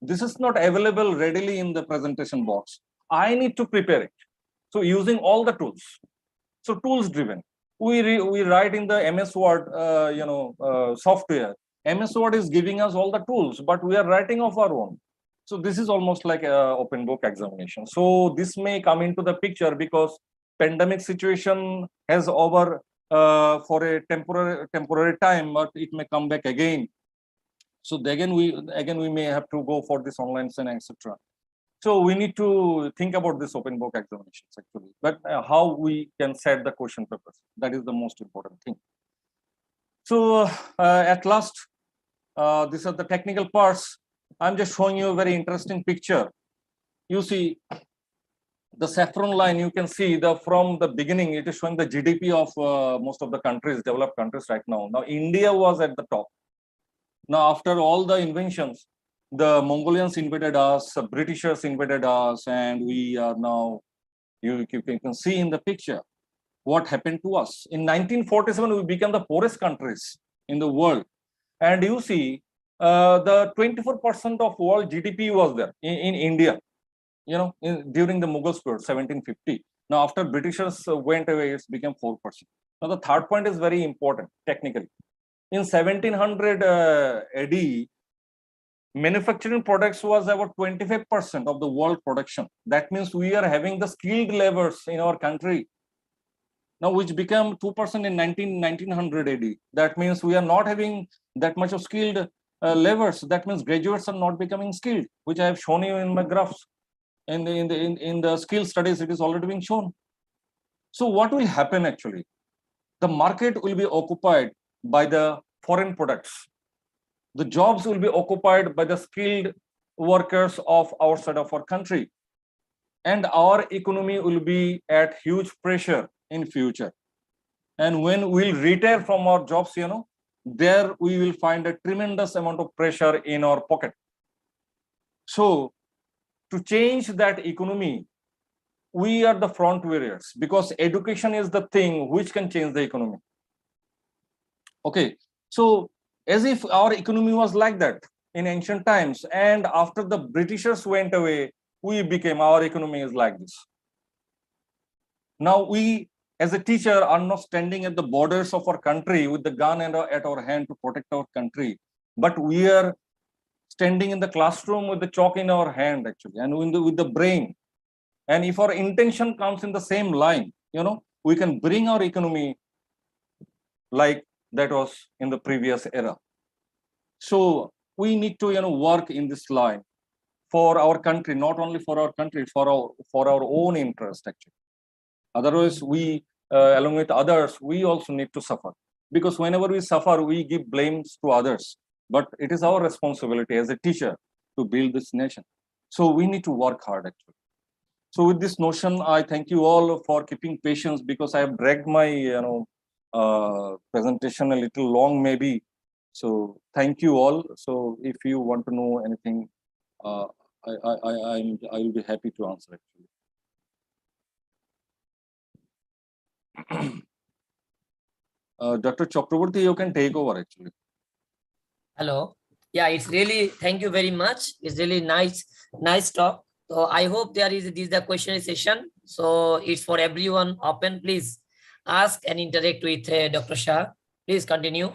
This is not available readily in the presentation box. I need to prepare it. So using all the tools. So tools driven. We write in the MS Word, software. MS Word is giving us all the tools, but we are writing of our own. So this is almost like an open book examination. So this may come into the picture because pandemic situation has over for a temporary time, but it may come back again. So again we may have to go for this online and etc. So we need to think about this open book examinations actually, but how we can set the question papers, that is the most important thing. So at last, these are the technical parts. I'm just showing you a very interesting picture. You see the saffron line, you can see from the beginning, it is showing the GDP of most of the countries, developed countries right now. Now India was at the top. Now after all the inventions, the Mongolians invaded us, the Britishers invaded us, and we are now, you can see in the picture what happened to us. In 1947, we became the poorest countries in the world. And you see, the 24% of world GDP was there in India, during the Mughal period, 1750. Now, after Britishers went away, it's became 4%. Now, the third point is very important technically. In 1700 AD, manufacturing products was about 25% of the world production. That means we are having the skilled laborers in our country. Now, which became 2% in 1900 AD. That means we are not having that much of skilled laborers. That means graduates are not becoming skilled, which I have shown you in my graphs. In the skill studies, it is already being shown. So what will happen actually? The market will be occupied by the foreign products. The jobs will be occupied by the skilled workers of outside of our country. and our economy will be at huge pressure in future. And when we'll retire from our jobs, there we will find a tremendous amount of pressure in our pocket. So to change that economy, we are the front warriors, because education is the thing which can change the economy. Okay, so as if our economy was like that in ancient times, and after the Britishers went away, our economy is like this. Now we, as a teacher, are not standing at the borders of our country with the gun at our hand to protect our country, but we are standing in the classroom with the chalk in our hand, actually, and with the brain. And if our intention comes in the same line, we can bring our economy like that was in the previous era. So we need to, work in this line for our country, not only for our country, for our own interest, actually. Otherwise, we, along with others, we also need to suffer, because whenever we suffer, we give blames to others. But it is our responsibility as a teacher to build this nation. So we need to work hard, actually. So with this notion, I thank you all for keeping patience, because I have dragged my presentation a little long, maybe. So thank you all. So if you want to know anything, I will be happy to answer, actually. Dr. Chakraborty, you can take over, actually. Hello. Yeah, it's really, thank you very much. It's really nice talk. So I hope this is the question session. So it's for everyone open. Please ask and interact with Dr. Shah. Please continue.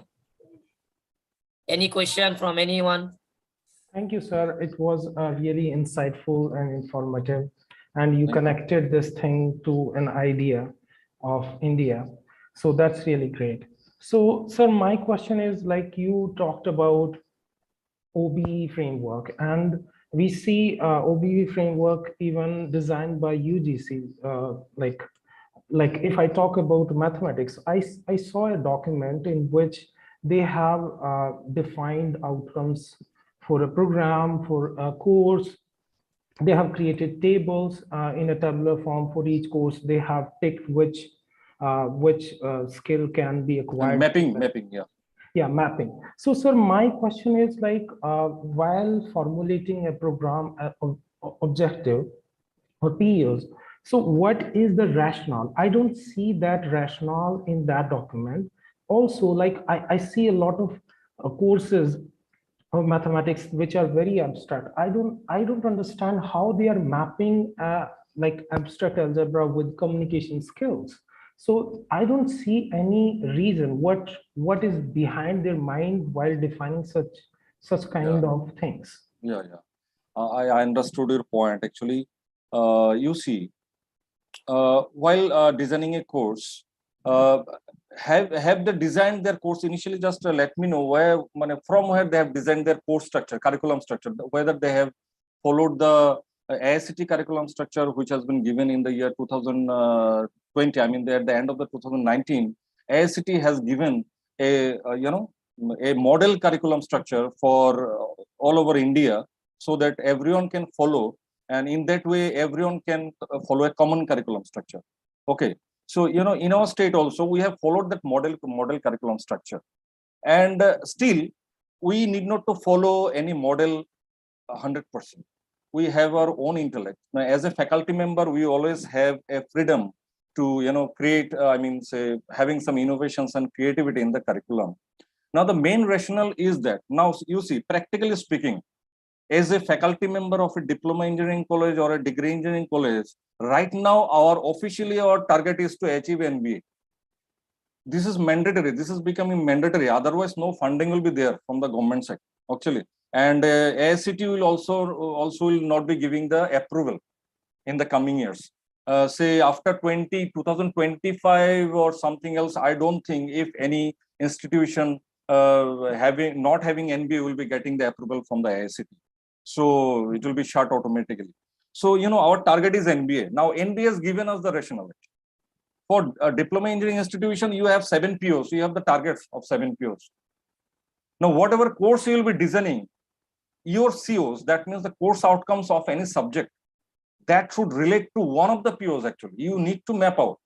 Any question from anyone? Thank you, sir. It was really insightful and informative. And you connected this thing to an idea of India. So that's really great. So, sir, my question is, like, you talked about OBE framework, and we see OBE framework even designed by UGC. Like if I talk about mathematics, I saw a document in which they have defined outcomes for a program, for a course. They have created tables in a tabular form for each course. They have picked which skill can be acquired. Mapping, yeah. Yeah, mapping. So, sir, my question is, like, while formulating a program objective or POs, so what is the rationale? I don't see that rationale in that document. Also, like, I see a lot of courses of mathematics which are very abstract. I don't understand how they are mapping like abstract algebra with communication skills. So I don't see any reason what is behind their mind while defining such kind of things. Yeah. I understood your point. Actually, you see, while designing a course, have they designed their course initially? Just let me know from where they have designed their course structure, curriculum structure, whether they have followed the AICT curriculum structure, which has been given in the year 2020. I mean, at the end of the 2019, AICT has given a model curriculum structure for all over India, so that everyone can follow, and in that way everyone can follow a common curriculum structure. Okay, so in our state also we have followed that model curriculum structure, and still we need not to follow any model 100%. We have our own intellect. Now, as a faculty member, we always have a freedom to create, say, having some innovations and creativity in the curriculum. Now the main rationale is that, now you see, practically speaking, as a faculty member of a diploma engineering college or a degree engineering college, right now officially our target is to achieve MBA. This is mandatory. This is becoming mandatory. Otherwise, no funding will be there from the government side, actually. And AICT will also will not be giving the approval in the coming years. Say after 2025 or something else, I don't think if any institution not having MBA will be getting the approval from the AICT. So it will be shut automatically. So our target is MBA. Now NBA has given us the rationale. For a diploma engineering institution, you have 7 POs. You have the targets of 7 POs. Now whatever course you will be designing, your COs, that means the course outcomes of any subject, that should relate to one of the POs actually. You need to map out.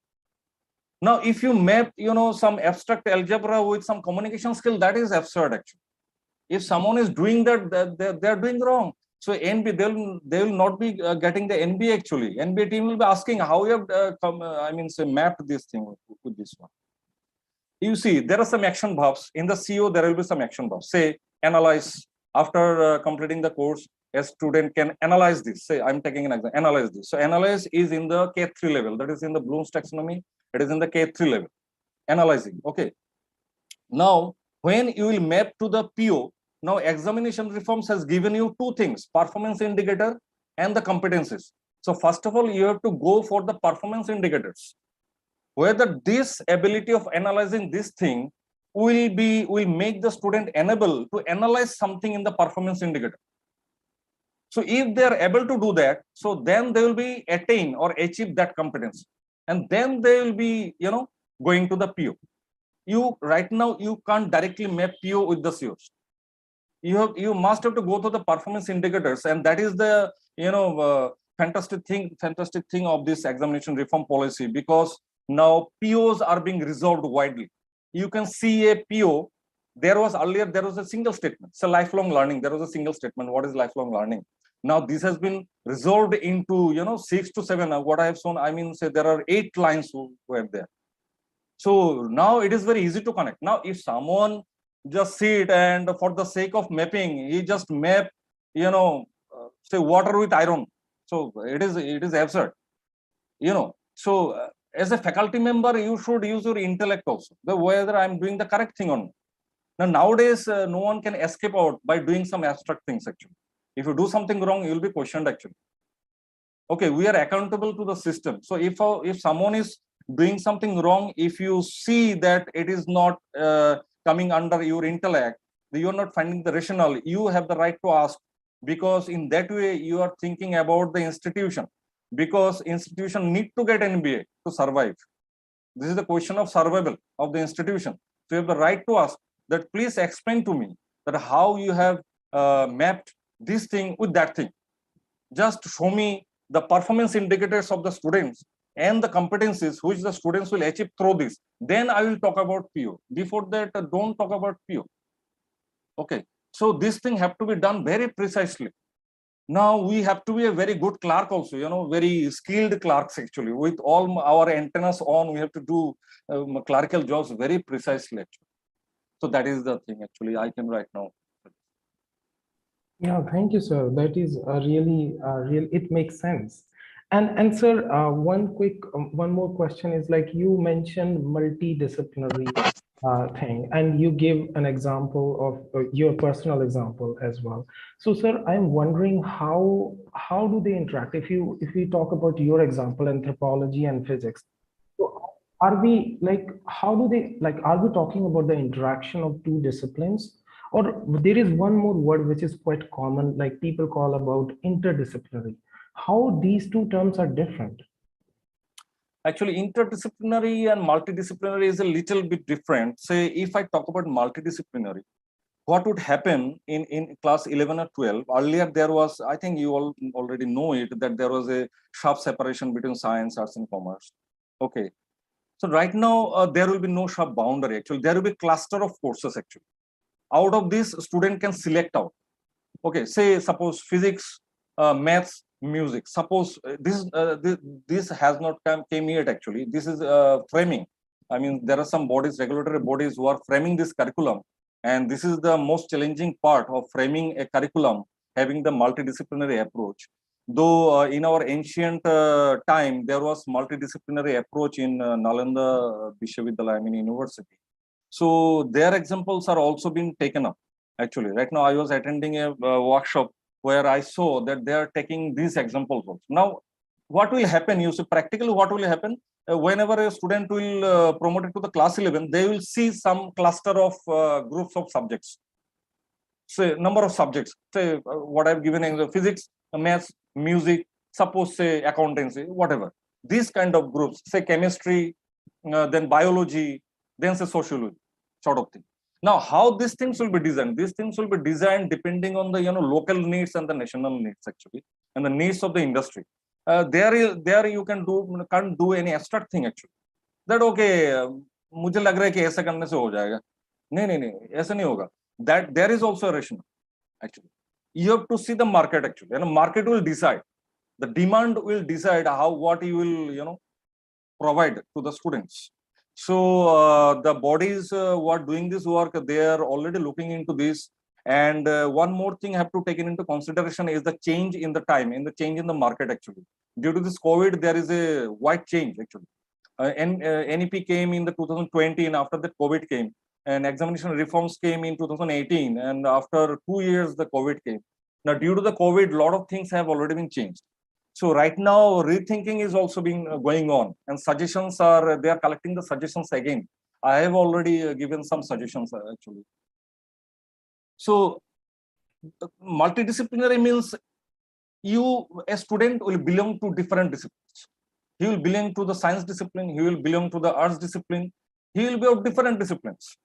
Now, if you map, some abstract algebra with some communication skill, that is absurd actually. If someone is doing that, they're doing wrong. So NB, they will not be getting the NBA actually. NBA team will be asking how you have mapped this thing with this one. You see, there are some action verbs in the CO. There will be some action verbs. Say analyze. After completing the course, a student can analyze this. Say I'm taking an example. Analyze this. So analyze is in the K3 level. That is in the Bloom's taxonomy. It is in the K3 level. Analyzing. Okay. Now, when you will map to the PO, now examination reforms has given you two things: performance indicator and the competencies. So first of all, you have to go for the performance indicators, whether this ability of analyzing this thing will make the student enable to analyze something in the performance indicator. So if they are able to do that, so then they will be attain or achieve that competence, and then they will be going to the PO. You right now you can't directly map PO with the COs. You must have to go to the performance indicators, and that is the fantastic thing of this examination reform policy, because now POs are being resolved widely. You can see a PO. Earlier there was a single statement. So lifelong learning, there was a single statement. What is lifelong learning? Now this has been resolved into 6 to 7. What I have shown, say there are 8 lines were there. So now it is very easy to connect. Now if someone just sit and for the sake of mapping, he just map, say water with iron. So it is absurd, So as a faculty member, you should use your intellect also, whether I'm doing the correct thing or not. Now nowadays, no one can escape out by doing some abstract things actually. If you do something wrong, you'll be questioned actually. Okay, we are accountable to the system. So if someone is doing something wrong, if you see that it is not coming under your intellect, you are not finding the rationale, you have the right to ask, because in that way you are thinking about the institution, because institution need to get NBA to survive. This is the question of survival of the institution. So you have the right to ask that, please explain to me that how you have mapped this thing with that thing. Just show me the performance indicators of the students and the competencies which the students will achieve through this. Then I will talk about PO. Before that, don't talk about PO. Okay. So this thing have to be done very precisely. Now we have to be a very good clerk also, very skilled clerks actually. With all our antennas on, we have to do clerical jobs very precisely actually. So that is the thing actually I can right now. Yeah, thank you, sir. That is really real. It makes sense. And sir, one more question is, like you mentioned multidisciplinary thing, and you give an example of your personal example as well. So sir, I'm wondering how do they interact? If we talk about your example, anthropology and physics, so are we are we talking about the interaction of two disciplines? Or there is one more word which is quite common, like people call about interdisciplinary. How these two terms are different? Actually, interdisciplinary and multidisciplinary is a little bit different. Say, if I talk about multidisciplinary, what would happen in class 11 or 12? Earlier, there was, I think you all already know it, that there was a sharp separation between science, arts, and commerce. Okay. So right now, there will be no sharp boundary. Actually, there will be cluster of courses actually. Out of this, student can select out. Okay, say suppose physics, maths, music. Suppose this has not came yet actually. This is framing. I mean, there are some bodies, regulatory bodies, who are framing this curriculum, and this is the most challenging part of framing a curriculum, having the multidisciplinary approach. Though in our ancient time, there was multidisciplinary approach in Nalanda Vishwavidyalaya, university. So their examples are also being taken up. Actually, right now I was attending a workshop where I saw that they are taking these examples also. Now, what will happen? You see, practically what will happen? Whenever a student will promote it to the class 11, they will see some cluster of groups of subjects. Say number of subjects. Say what I've given in physics, maths, music. Suppose say accountancy, whatever. These kind of groups. Say chemistry, then biology, then say sociology. Sort of thing. Now, how these things will be designed? These things will be designed depending on the local needs and the national needs actually, and the needs of the industry. there you can't do any abstract thing actually. That okay, मुझे लग रहा है कि ऐसा करने से हो जाएगा. नहीं, ऐसा नहीं होगा. That there is also a rationale actually. You have to see the market actually, and the market will decide. The demand will decide what you will provide to the students. So the bodies who are doing this work, they are already looking into this. And one more thing I have to take into consideration is the change in the time, in the change in the market actually. Due to this COVID, there is a wide change actually. NEP came in the 2020, and after that COVID came, and examination reforms came in 2018, and after 2 years the COVID came. Now due to the COVID, a lot of things have already been changed. So right now rethinking is also being going on, and suggestions they are collecting the suggestions again. I have already given some suggestions actually. So multidisciplinary means a student will belong to different disciplines. He will belong to the science discipline, he will belong to the arts discipline, he will be of different disciplines.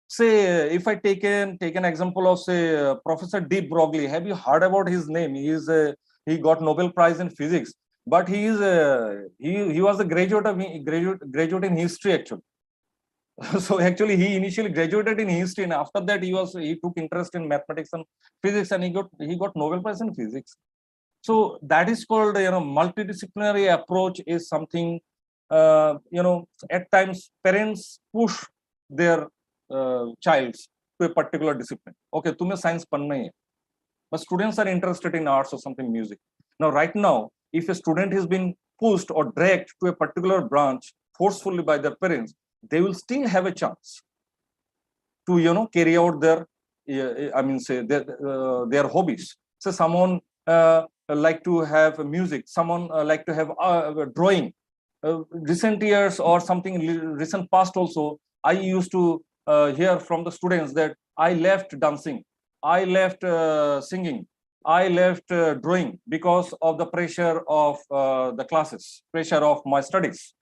Say, if I take an example of, say, Professor D. Broglie, have you heard about his name? He got Nobel Prize in physics, but he was a graduate in history actually. So actually, he initially graduated in history, and after that he took interest in mathematics and physics, and he got Nobel Prize in physics. So that is called multidisciplinary approach is something at times parents push their child to a particular discipline. Okay, तुम्हें science पढ़ना ही है, but students are interested in arts or something music. Now right now, if a student has been pushed or dragged to a particular branch forcefully by their parents, they will still have a chance to carry out their their hobbies. So someone like to have music, someone like to have drawing. Recent years or something recent past also, I used to hear from the students that I left dancing, I left singing, I left drawing because of the pressure of the classes, pressure of my studies.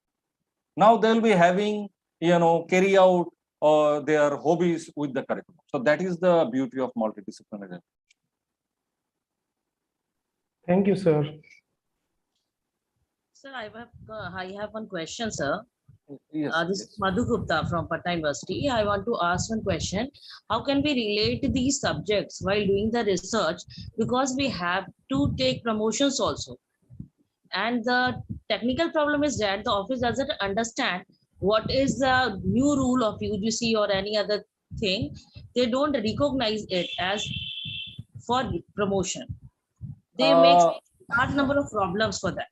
Now they'll be having carry out their hobbies with the curriculum. So that is the beauty of multidisciplinary. Thank you, sir. Sir, I have one question, sir. Yes, This is Madhu Gupta from Patna University. I want to ask one question. How can we relate these subjects while doing the research? Because we have to take promotions also. And the technical problem is that the office doesn't understand what is the new rule of UGC or any other thing. They don't recognize it as for promotion. They make large number of problems for that.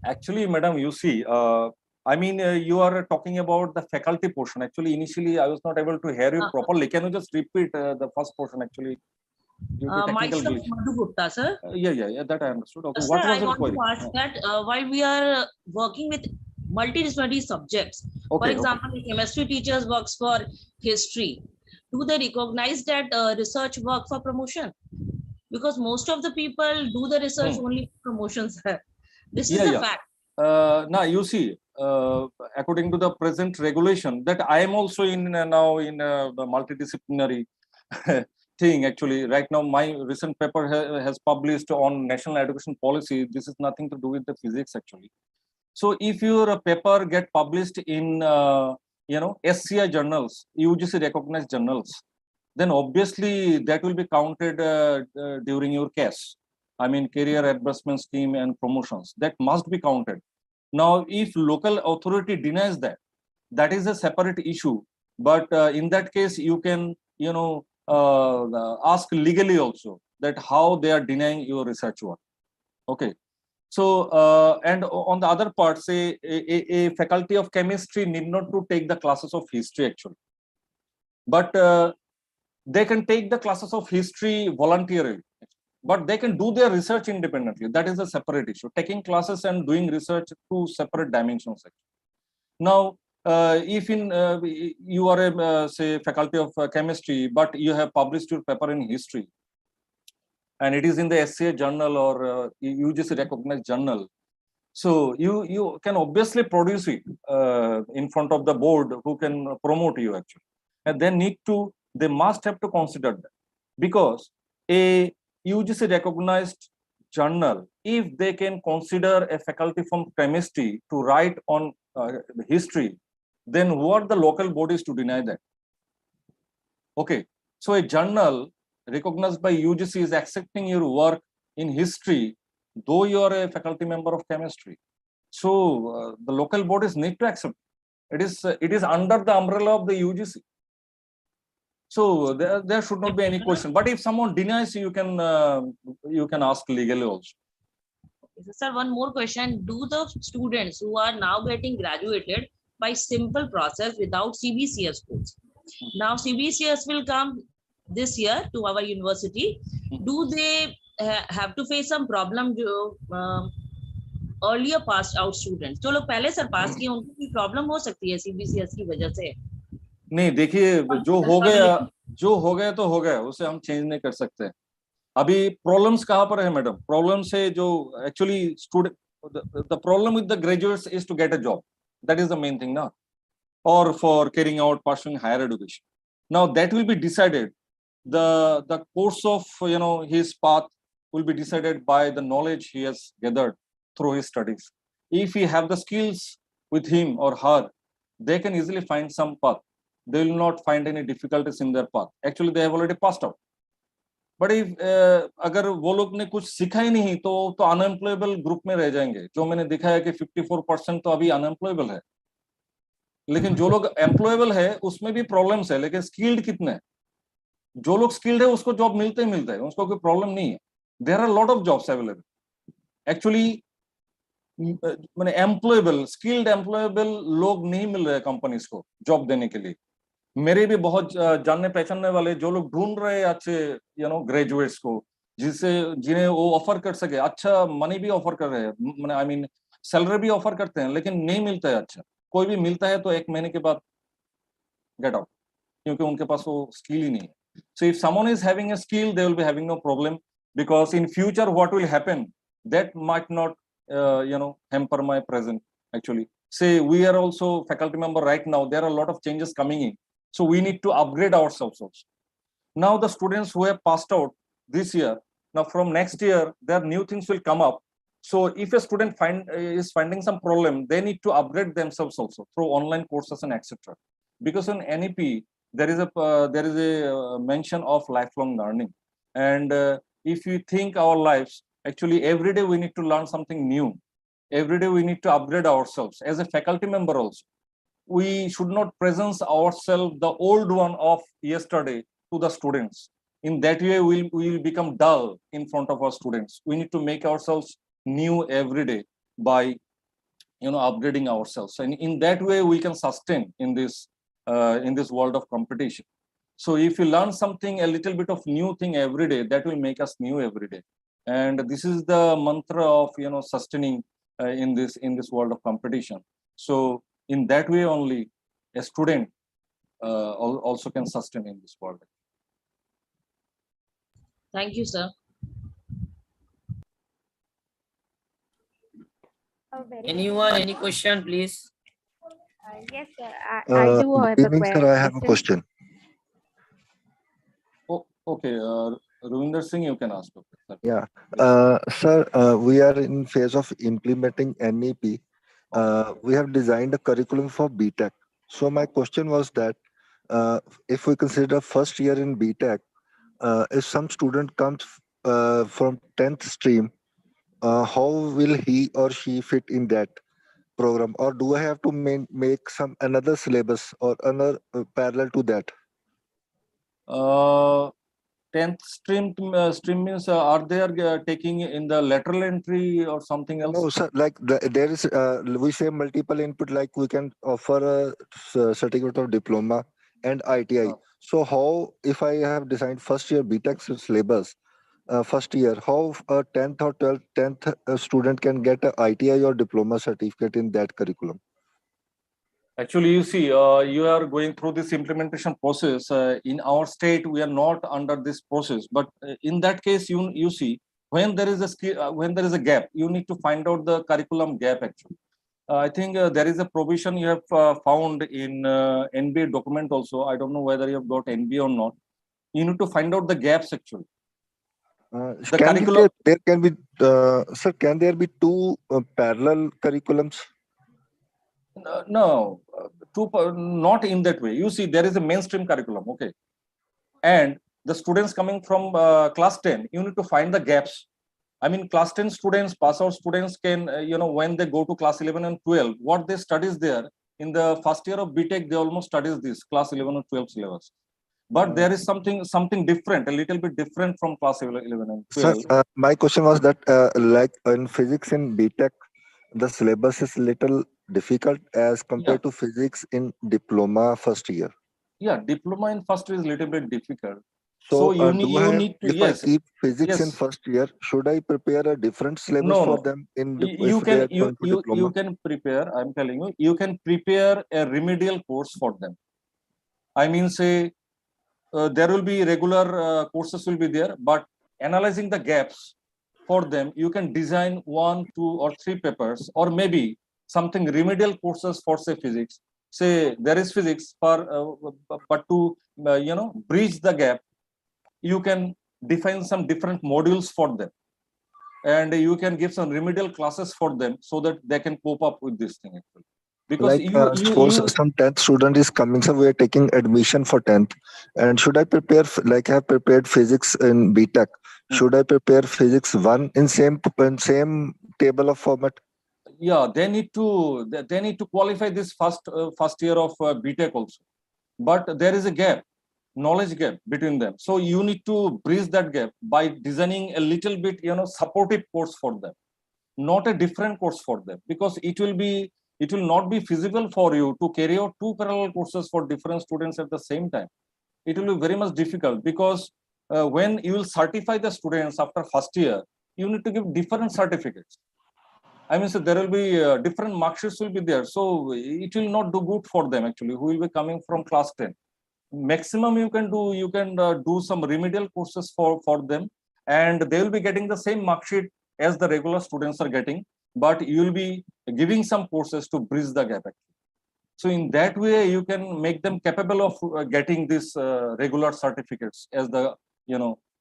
Actually, madam, you see, you are talking about the faculty portion. Actually, initially, I was not able to hear you properly. Can you just repeat the first portion, actually? Due to technical Myself, glitch. Madhu Gupta, sir. Yeah, that I understood. Okay, Sir, what was I your want query? to ask that while we are working with multidisciplinary subjects, for example, chemistry teachers works for history, do they recognize that research work for promotion? Because most of the people do the research only for promotions. This is the fact. Now you see, according to the present regulation, that I am also in now in the multidisciplinary thing. Actually, right now my recent paper has published on national education policy. This is nothing to do with the physics actually. So if your paper get published in SCI journals, UGC recognized journals, then obviously that will be counted during your case. I mean, career advancement scheme and promotions, that must be counted. Now, if local authority denies that, that is a separate issue. But in that case, you can, ask legally also that how they are denying your research work. Okay. So, and on the other part, say a faculty of chemistry need not to take the classes of history actually. But they can take the classes of history voluntarily. But they can do their research independently. That is a separate issue. Taking classes and doing research, two separate dimensions. Now, if you are a say faculty of chemistry, but you have published your paper in history, and it is in the SCA journal or UGC recognized journal, so you can obviously produce it in front of the board who can promote you actually, and they must have to consider that, because a UGC recognized journal, if they can consider a faculty from chemistry to write on history, then what the local bodies to deny that? Okay, so a journal recognized by UGC is accepting your work in history, though you are a faculty member of chemistry. So the local bodies need to accept. It is under the umbrella of the UGC. So there should not be any question. But if someone denies, you can ask legally also. Sir, one more question. Do the students who are now getting graduated by simple process without CBCS course, now CBCS will come this year to our university, do they have to face some problem earlier passed out students जो लोग पहले sir पास किए उनको भी problem हो सकती है CBCS की वजह से? नहीं, देखिए जो हो गया तो हो गया, उसे हम चेंज नहीं कर सकते. अभी प्रॉब्लम्स कहाँ पर है मैडम? प्रॉब्लम्स है जो actually student, the problem with the graduates is to get a job. That is the main thing ना, or for carrying out pursuing higher education. Now that will be decided. The course of his path will be decided by the knowledge he has gathered through his studies. If he have the skills with him or her, they can easily find some path. They will not find any difficulties in their path. Actually, they have already passed out. But if अगर वो लोग ने कुछ सीखा ही नहीं तो unemployable group में रह जाएंगे. जो मैंने देखा है कि 54% तो अभी अनएम्प्लॉयबल है. लेकिन जो लोग एम्प्लॉयबल है उसमें भी प्रॉब्लम्स है, लेकिन स्किल्ड कितने हैं? जो लोग स्किल्ड है उसको जॉब मिलते ही मिलता है, उसको कोई प्रॉब्लम नहीं है. There are lot of jobs available. Actually मैंने एम्प्लॉयबल, स्किल्ड एम्प्लॉयबल लोग नहीं मिल रहे कंपनीज को जॉब देने के लिए. मेरे भी बहुत जानने पहचानने वाले जो लोग ढूंढ रहे हैं अच्छे ग्रेजुएट्स को, जिन्हें वो ऑफर कर सके, अच्छा मनी भी ऑफर कर रहे हैं, आई मीन सैलरी भी ऑफर करते हैं, लेकिन नहीं मिलता है. अच्छा कोई भी मिलता है तो 1 महीने के बाद गेट आउट, क्योंकि उनके पास वो स्किल ही नहीं है. So if someone is having a skill, they will be having no problem, because in future what will happen, that might not hamper my present. Actually, say we are also faculty member right now. There are a lot of changes coming in, so we need to upgrade ourselves also. Now the students who have passed out this year, now from next year their new things will come up. So if a student is finding some problem, they need to upgrade themselves also through online courses and etc. Because in NEP there is a mention of lifelong learning, and if you think our lives, actually every day we need to learn something new. Every day we need to upgrade ourselves. As a faculty member also, we should not present ourselves the old one of yesterday to the students. In that way we will become dull in front of our students. We need to make ourselves new every day by upgrading ourselves, and in that way we can sustain in this world of competition. So if you learn something, a little bit of new thing every day, that will make us new every day. And this is the mantra of sustaining in this world of competition. So in that way only a student also can sustain in this world. Thank you, sir. Anyone, any question, please? Yes, sir. I do have a question. Sir, I have a question. Oh, okay. Ravinder Singh, you can ask. Yeah. Sir, we are in phase of implementing NEP. We have designed a curriculum for BTech. So my question was that if we consider first year in BTech, if some student comes from 10th stream, how will he or she fit in that program? Or do I have to make some another syllabus or another parallel to that? 10th stream means are they taking in the lateral entry or something else? No, sir. Like there is, we say multiple input. Like we can offer a certificate of diploma and ITI. So how, if I have designed first year BTech syllabus, first year, how a 10th or 10th student can get a ITI or diploma certificate in that curriculum? Actually, you see, you are going through this implementation process. In our state, we are not under this process. But in that case, you see, when there is a gap, you need to find out the curriculum gap. Actually, I think there is a provision you have found in NBA document also. I don't know whether you have got NBA or not. You need to find out the gaps actually. The Can curriculum. there can be, sir, can there be two parallel curriculums? No, not in that way. You see, there is a mainstream curriculum, okay, and the students coming from class 10, you need to find the gaps. I mean, class 10 students, pass out students can, when they go to class 11 and 12, what they studies there in the first year of BTech, they almost studies this class 11 or 12 syllabus. But there is something different, a little bit different from class 11 and 12. Sir, my question was that, like in physics in BTech, the syllabus is little difficult as compared to physics in diploma first year. Yeah, diploma in first year is a little bit difficult. So, you need to, if I keep physics in yes. first year, should I prepare a different syllabus No, for no. them in You if they are can going to diploma? you can prepare. I'm telling you, you can prepare a remedial course for them. I mean, say there will be regular courses will be there, but analyzing the gaps for them, you can design 1, 2, or 3 papers, or maybe something remedial courses for say physics. Say there is physics, but to bridge the gap, you can define some different modules for them, and you can give some remedial classes for them so that they can cope up with this thing actually. Because Like suppose some 10th student is coming, so we are taking admission for 10th, and should I prepare like I have prepared physics in BTech? Should I prepare physics 1 in same table of format? Yeah, they need to qualify this first year of BTech also, but there is a gap, knowledge gap between them. So you need to bridge that gap by designing a little bit supportive course for them, not a different course for them, because it will not be feasible for you to carry out 2 parallel courses for different students at the same time. It will be very much difficult, because when you will certify the students after first year, you need to give different certificates. I mean, so there will be different mark sheets will be there. So it will not do good for them actually, who will be coming from class 10. Maximum you can do some remedial courses for them, and they will be getting the same mark sheet as the regular students are getting, but you will be giving some courses to bridge the gap actually. So in that way, you can make them capable of getting these regular certificates as the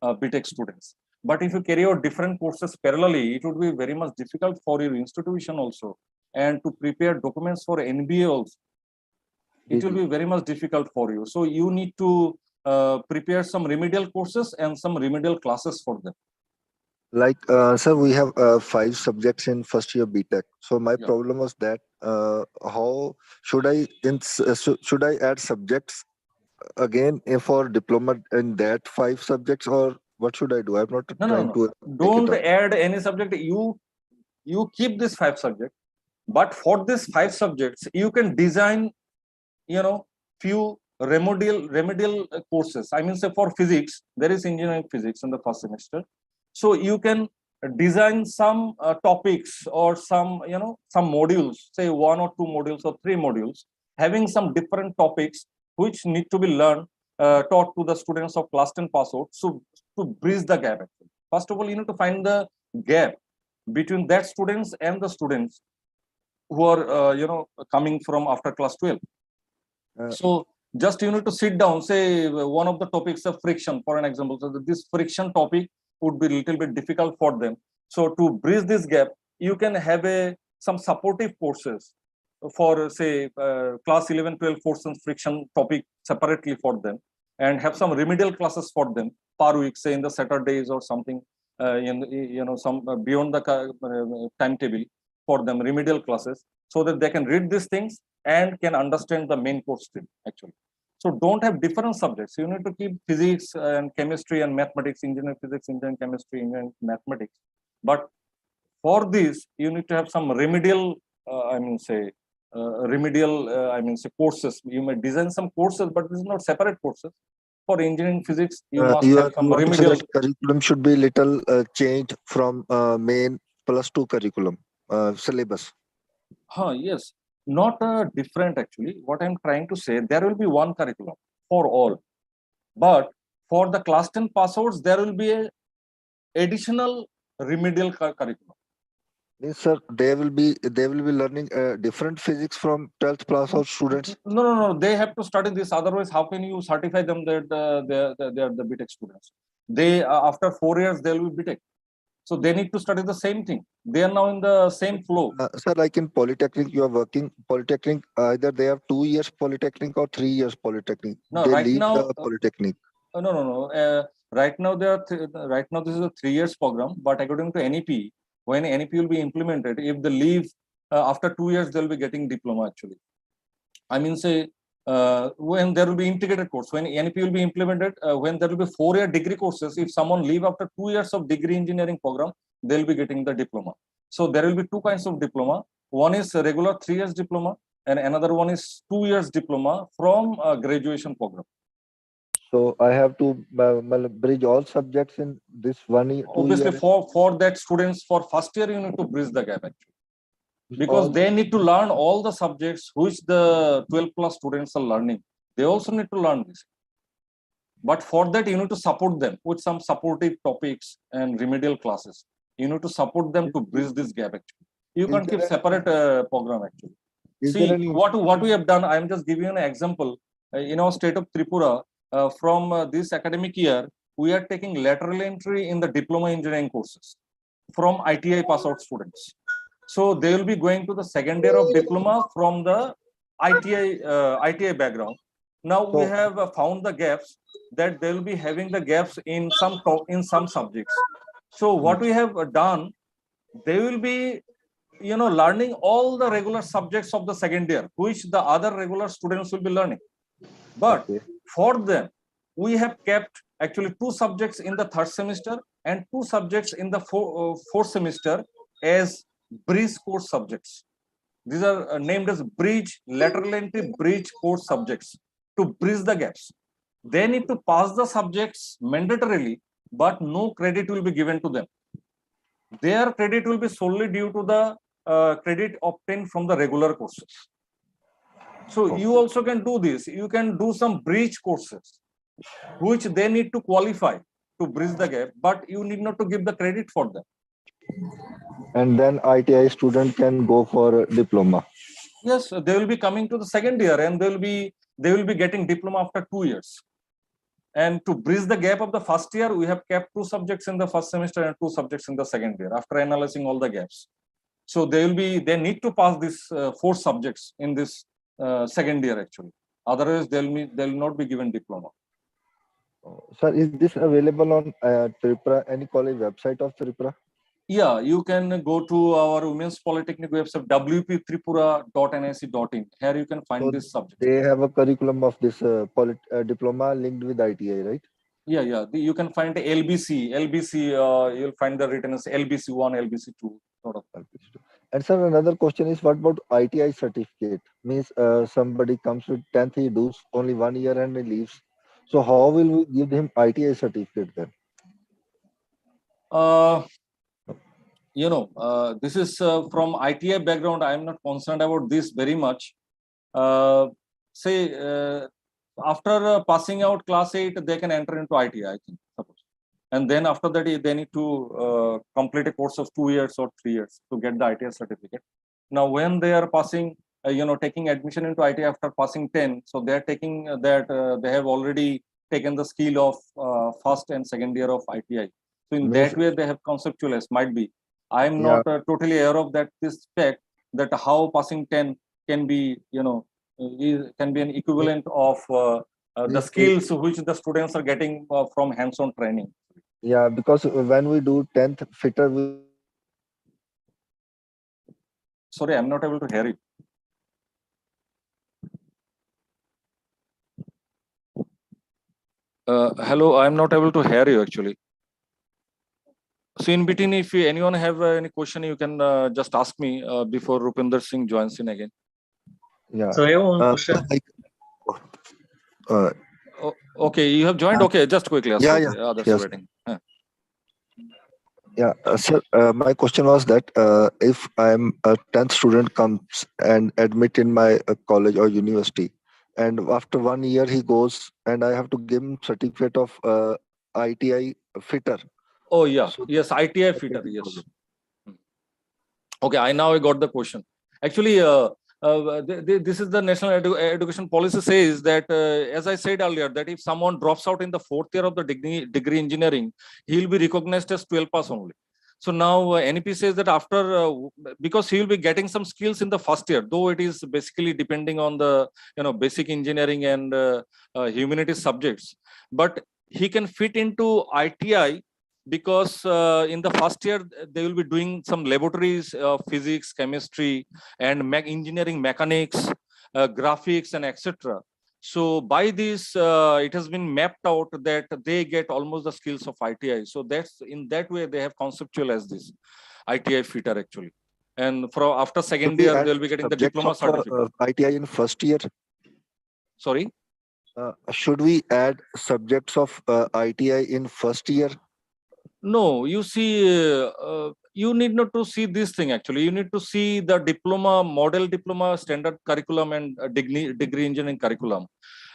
BTech students. But if you carry out different courses parallelly, it would be very much difficult for your institution also, and to prepare documents for NBA also. It will be very much difficult for you. So you need to prepare some remedial courses and some remedial classes for them. Like, sir, we have 5 subjects in first year BTech. So my problem was that how should I add subjects again for diploma in that 5 subjects, or what should I do? I'm not trying to. Don't add any subject. You keep this 5 subjects, but for this 5 subjects, you can design few remedial courses. I mean, say for physics, there is engineering physics in the first semester. So you can design some topics or some modules, say 1 or 2 modules or 3 modules, having some different topics which need to be learned, taught to the students of class 10 pass out. So to bridge the gap, actually. First of all, you need to find the gap between that students and the students who are coming from after class 12. So just you need to sit down, say one of the topics of friction, for an example. So this friction topic would be a little bit difficult for them. So to bridge this gap, you can have some supportive courses for say class 11, 12 portions friction topic separately for them, and have some remedial classes for them per week, say in the Saturdays or something, some beyond the timetable for them, remedial classes, so that they can read these things and can understand the main course stream actually. So don't have different subjects. You need to keep physics and chemistry and mathematics, engineering physics, engineering chemistry, engineering mathematics. But for this, you need to have some remedial, courses. You may design some courses, but this is not separate courses. For engineering physics, you must have some remedial. Curriculum should be little changed from main +2 curriculum syllabus. Yes. Not different actually. What I'm trying to say, there will be one curriculum for all, but for the class 10 pass outs, there will be a additional remedial curriculum. Yes, sir, they will be learning different physics from 12th pass out students. No. They have to study this. Otherwise, how can you certify them that they are the BTech students? They after 4 years they will be BTech. So they need to study the same thing. They are now in the same flow. Sir, like in Polytechnic, you are working Polytechnic, either they have 2 years Polytechnic or 3 years Polytechnic. No, They right leave now, the Polytechnic. no. Right now, right now this is a 3 years program. But according to NEP, when NEP will be implemented, if they leave after 2 years, they'll be getting diploma actually. I mean, say when there will be integrated course, when NEP will be implemented, when there will be 4-year degree courses, if someone leave after 2 years of degree engineering program, they'll be getting the diploma. So there will be 2 kinds of diploma. One is a regular 3 years diploma, and another one is 2 years diploma from a graduation program. So I have to bridge all subjects in this 1 year, 2 Obviously, years. for that students for first year, you need to bridge the gap actually. Because they need to learn all the subjects which the 12 plus students are learning. They also need to learn this. But for that, you need to support them with some supportive topics and remedial classes. You need to support them to bridge this gap actually. You can't keep separate program actually. See, what we have done, I'm just giving you an example. In our state of Tripura, from this academic year, we are taking lateral entry in the diploma engineering courses from ITI pass out students. So they will be going to the second year of diploma from the ITI background. Now we have found the gaps that they will be having the gaps in some subjects. So what we have done, they will be learning all the regular subjects of the second year, which the other regular students will be learning. But for them, we have kept actually 2 subjects in the 3rd semester and 2 subjects in the 4th semester as bridge course subjects. These are named as lateral entry bridge course subjects to bridge the gaps. They need to pass the subjects mandatorily, but no credit will be given to them. Their credit will be solely due to the credit obtained from the regular courses. So you also can do this. You can do some bridge courses, which they need to qualify to bridge the gap, but you need not to give the credit for them. And then ITI student can go for diploma. Yes, they will be coming to the second year and they will be getting diploma after 2 years. And to bridge the gap of the first year, we have kept 2 subjects in the first semester and 2 subjects in the second year after analyzing all the gaps. So they need to pass these 4 subjects in this second year actually. Otherwise, they'll not be given diploma. Sir, is this available on Tripura, any college website of Tripura? Yeah, you can go to our Women's Polytechnic website, wptripura.nic.in. Here you can find this subject. They have a curriculum of this diploma linked with ITI, right? Yeah. You can find the LBC. You'll find the written as LBC1, LBC2. Sort of. And sir, another question is, what about ITI certificate? Means somebody comes with 10th, he does only 1 year and he leaves. So how will we give him ITI certificate then? This is from ITI background. I am not concerned about this very much. After passing out class 8, they can enter into ITI, I think, suppose. And then after that, they need to complete a course of 2 years or 3 years to get the ITI certificate. Now, when they are passing, taking admission into ITI after passing 10, so they are taking that, they have already taken the skill of first and second year of ITI. So in that way, they have conceptualized, might be. I am not totally aware of that, this fact, that how passing 10 can be, can be an equivalent of the skills which the students are getting from hands-on training. Yeah, because when we do 10th fitter, Sorry, I'm not able to hear you. Hello, I'm not able to hear you actually. So in between, if anyone have any question, you can just ask me before Rupinder Singh joins in again. Yeah. So I have one question. Okay, you have joined. Okay, just quickly. Ask. Yeah. Others Yes. waiting. Yeah, sir, my question was that if I'm a 10th student comes and admit in my college or university, and after 1 year he goes and I have to give him certificate of ITI fitter. Oh yeah, yes, ITI fitter, yes. Okay, I got the question. Actually, this is the national education policy says that, as I said earlier, that if someone drops out in the 4th year of the degree engineering, he will be recognized as 12 pass only. So now NEP says that after, because he will be getting some skills in the 1st year, though it is basically depending on the basic engineering and humanities subjects, but he can fit into ITI because in the 1st year they will be doing some laboratories, physics, chemistry, and engineering, mechanics, graphics, and etc. So by this, it has been mapped out that they get almost the skills of ITI. So that's in that way they have conceptualized this ITI fitter actually. And for after second year, they'll be getting the diploma certificate. ITI in 1st year. Sorry? Should we add subjects of ITI in 1st year? No, you see, you need not to see this thing actually. You need to see the diploma, model diploma, standard curriculum, and degree engineering curriculum.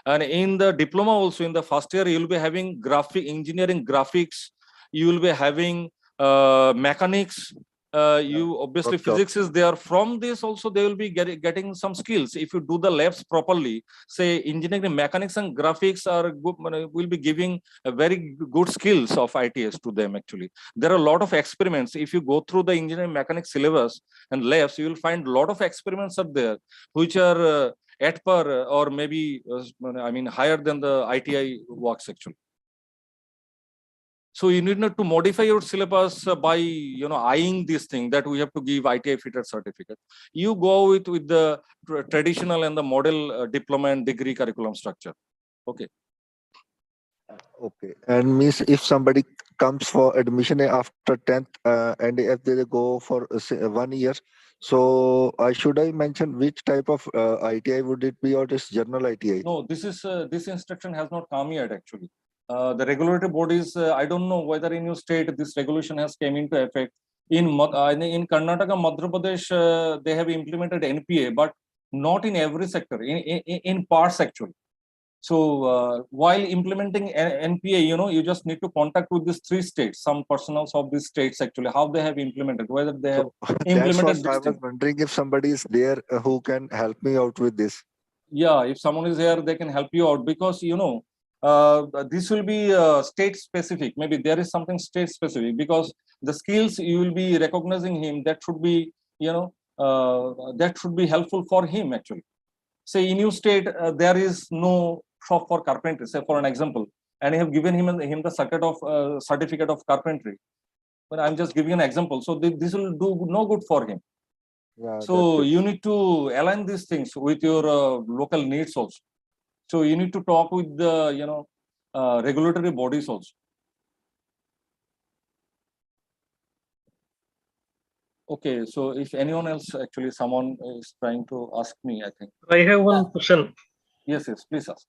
And in the diploma also, in the 1st year, you will be having engineering graphics. You will be having mechanics. You obviously physics is there. From this also they will be getting some skills. If you do the labs properly, say engineering, mechanics, and graphics are good, will be giving a very good skills of ITS to them actually. There are a lot of experiments. If you go through the engineering mechanics syllabus and labs, you will find a lot of experiments are there which are at par or maybe higher than the ITI works actually. So you need not to modify your syllabus by eyeing this thing that we have to give ITI fitted certificate. You go with the traditional and the model diploma and degree curriculum structure. Okay. Okay. And means if somebody comes for admission after 10th and if they go for 1 year, so should I mention which type of ITI would it be, or just general ITI? No, this instruction has not come yet actually. The regulatory bodies, I don't know whether in your state this regulation has came into effect. In Karnataka, Madhya Pradesh, they have implemented NPA, but not in every sector, in parts actually. So while implementing NPA, you just need to contact with these 3 states, some personals of these states actually, how they have implemented, whether they have implemented. I was wondering if somebody is there who can help me out with this. Yeah, if someone is here, they can help you out because this will be state specific. Maybe there is something state specific because the skills you will be recognizing him, that should be that should be helpful for him actually. Say in your state there is no shop for carpentry, say for an example, and you have given him the certificate of carpentry. But I'm just giving an example. So this will do no good for him. Yeah, so you need to align these things with your local needs also. So you need to talk with the regulatory bodies also. Okay, so if anyone else, actually someone is trying to ask me, I think. I have one question. Yes, please ask.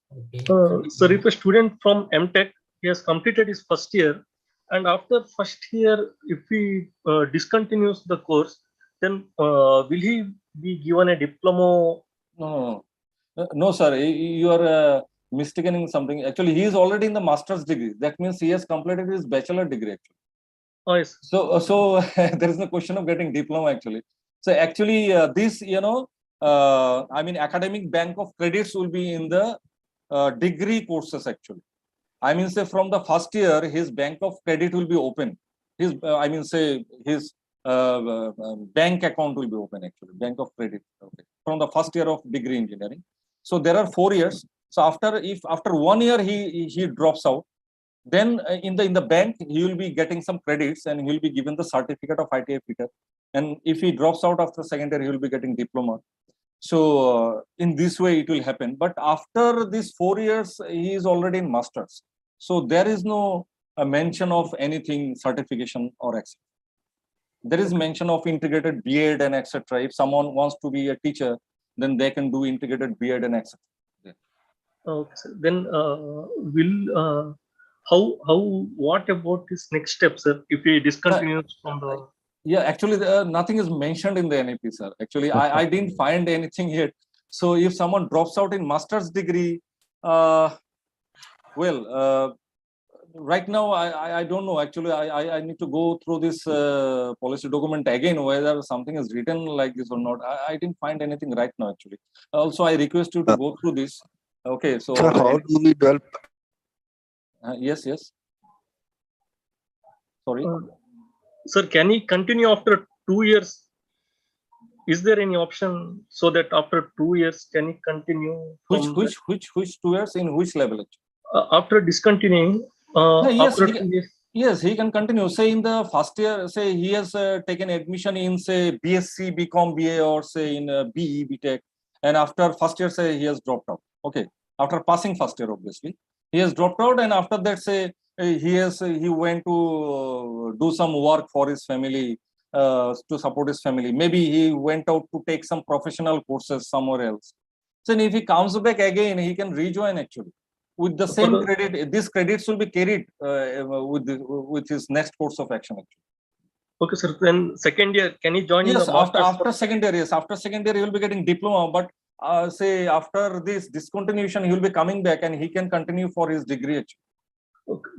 Sir, if a student from MTech, he has completed his 1st year, and after 1st year, if he discontinues the course, then will he be given a diploma? No, sir, you are mistaking something. Actually, he is already in the master's degree. That means he has completed his bachelor degree actually. Oh, yes. So there is no question of getting diploma actually. So actually this, academic bank of credits will be in the degree courses actually. I mean, say from the 1st year, his bank of credit will be open. His, his bank account will be open actually, bank of credit. Okay. From the 1st year of degree engineering. So there are 4 years. So after 1 year he drops out, then in the bank he will be getting some credits and he will be given the certificate of ITI fitter. And if he drops out after 2nd year, he will be getting diploma. So in this way it will happen. But after these 4 years, he is already in masters. So there is no mention of anything certification or etc. There is mention of integrated B.Ed and etc. If someone wants to be a teacher, then they can do integrated B.Ed and etc. Yeah. Okay, sir. Then what about his next step, sir? If he discontinues from the... Yeah, actually nothing is mentioned in the NEP, sir. Actually, I didn't find anything yet. So if someone drops out in master's degree, Right now, I don't know. Actually, I need to go through this policy document again, whether something is written like this or not. I didn't find anything right now, actually. Also, I request you to go through this. Okay, so. Sir, how do we develop? Yes, yes. Sorry. Sir, can he continue after 2 years? Is there any option so that after 2 years, can he continue? Which 2 years in which level? After discontinuing, yes, after 2 years. Yes, he can continue. Say in the first year, say he has taken admission in say BSc, BCom, BA, or say in BE, BTech, and after first year, say he has dropped out. Okay, after passing first year, obviously, he has dropped out, and after that, say he went to do some work for his family to support his family. Maybe he went out to take some professional courses somewhere else. So if he comes back again, he can rejoin actually. With the same credit, these credits will be carried with his next course of action. Actually. Okay, sir. Then second year, can he join? Yes, in the after second year, yes. After second year, he will be getting diploma. But say after this discontinuation, he will be coming back and he can continue for his degree. Actually. Okay.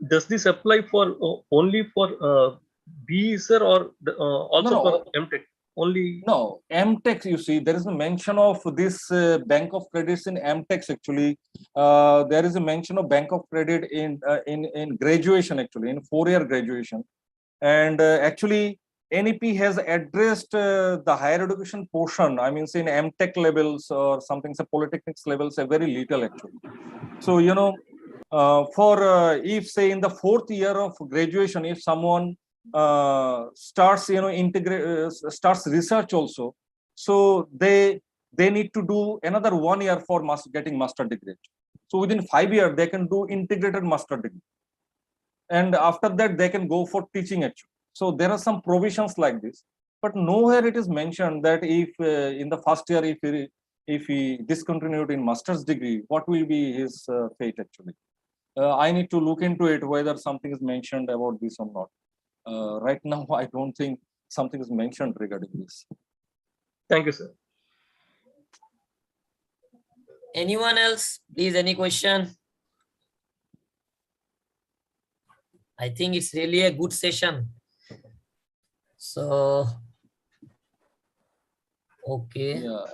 Does this apply for only for BE, sir, or also for MTech? Only no MTech. You see, there is a mention of this bank of credits in MTech. Actually, there is a mention of bank of credit in graduation. Actually, in 4-year graduation, and actually NEP has addressed the higher education portion. I mean, say in MTech levels or something, say polytechnics levels, a very little actually. So for if say in the 4th year of graduation, if someone starts starts research also, so they need to do another 1 year for getting master degree. So within 5 years they can do integrated master degree, and after that they can go for teaching actually. So there are some provisions like this, but nowhere it is mentioned that if in the first year if he discontinued in master's degree, what will be his fate actually. I need to look into it whether something is mentioned about this or not. Right now, I don't think something is mentioned regarding this. Thank you, sir. Anyone else? Please, any question? I think it's really a good session. So, okay. Yeah,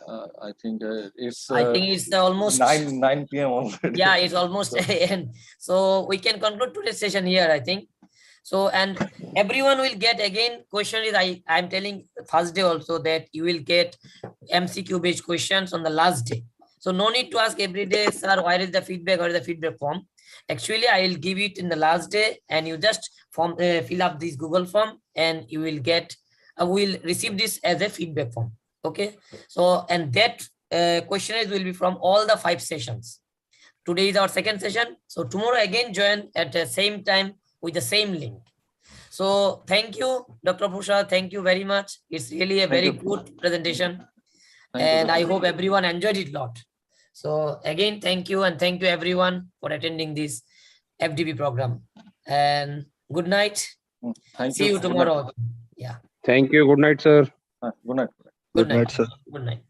I think it's. I think it's almost 9 p.m. already. Yeah, it's almost end. So we can conclude today's session here, I think. So, and everyone will get again question is I'm telling Thursday also that you will get MCQ based questions on the last day. So no need to ask every day, sir, where is the feedback or the feedback form? Actually, I will give it in the last day and you just fill up this Google form and you will get, will receive this as a feedback form. Okay. So, and that questionnaires will be from all the 5 sessions. Today is our 2nd session. So tomorrow again join at the same time with the same link. So thank you, Dr. Pusha. Thank you very much. It's really a very good presentation. And I hope everyone enjoyed it a lot. So again, thank you. And thank you everyone for attending this FDP program. And good night. See you tomorrow. Yeah. Thank you. Good night, sir. Good night. Good night, sir. Good night.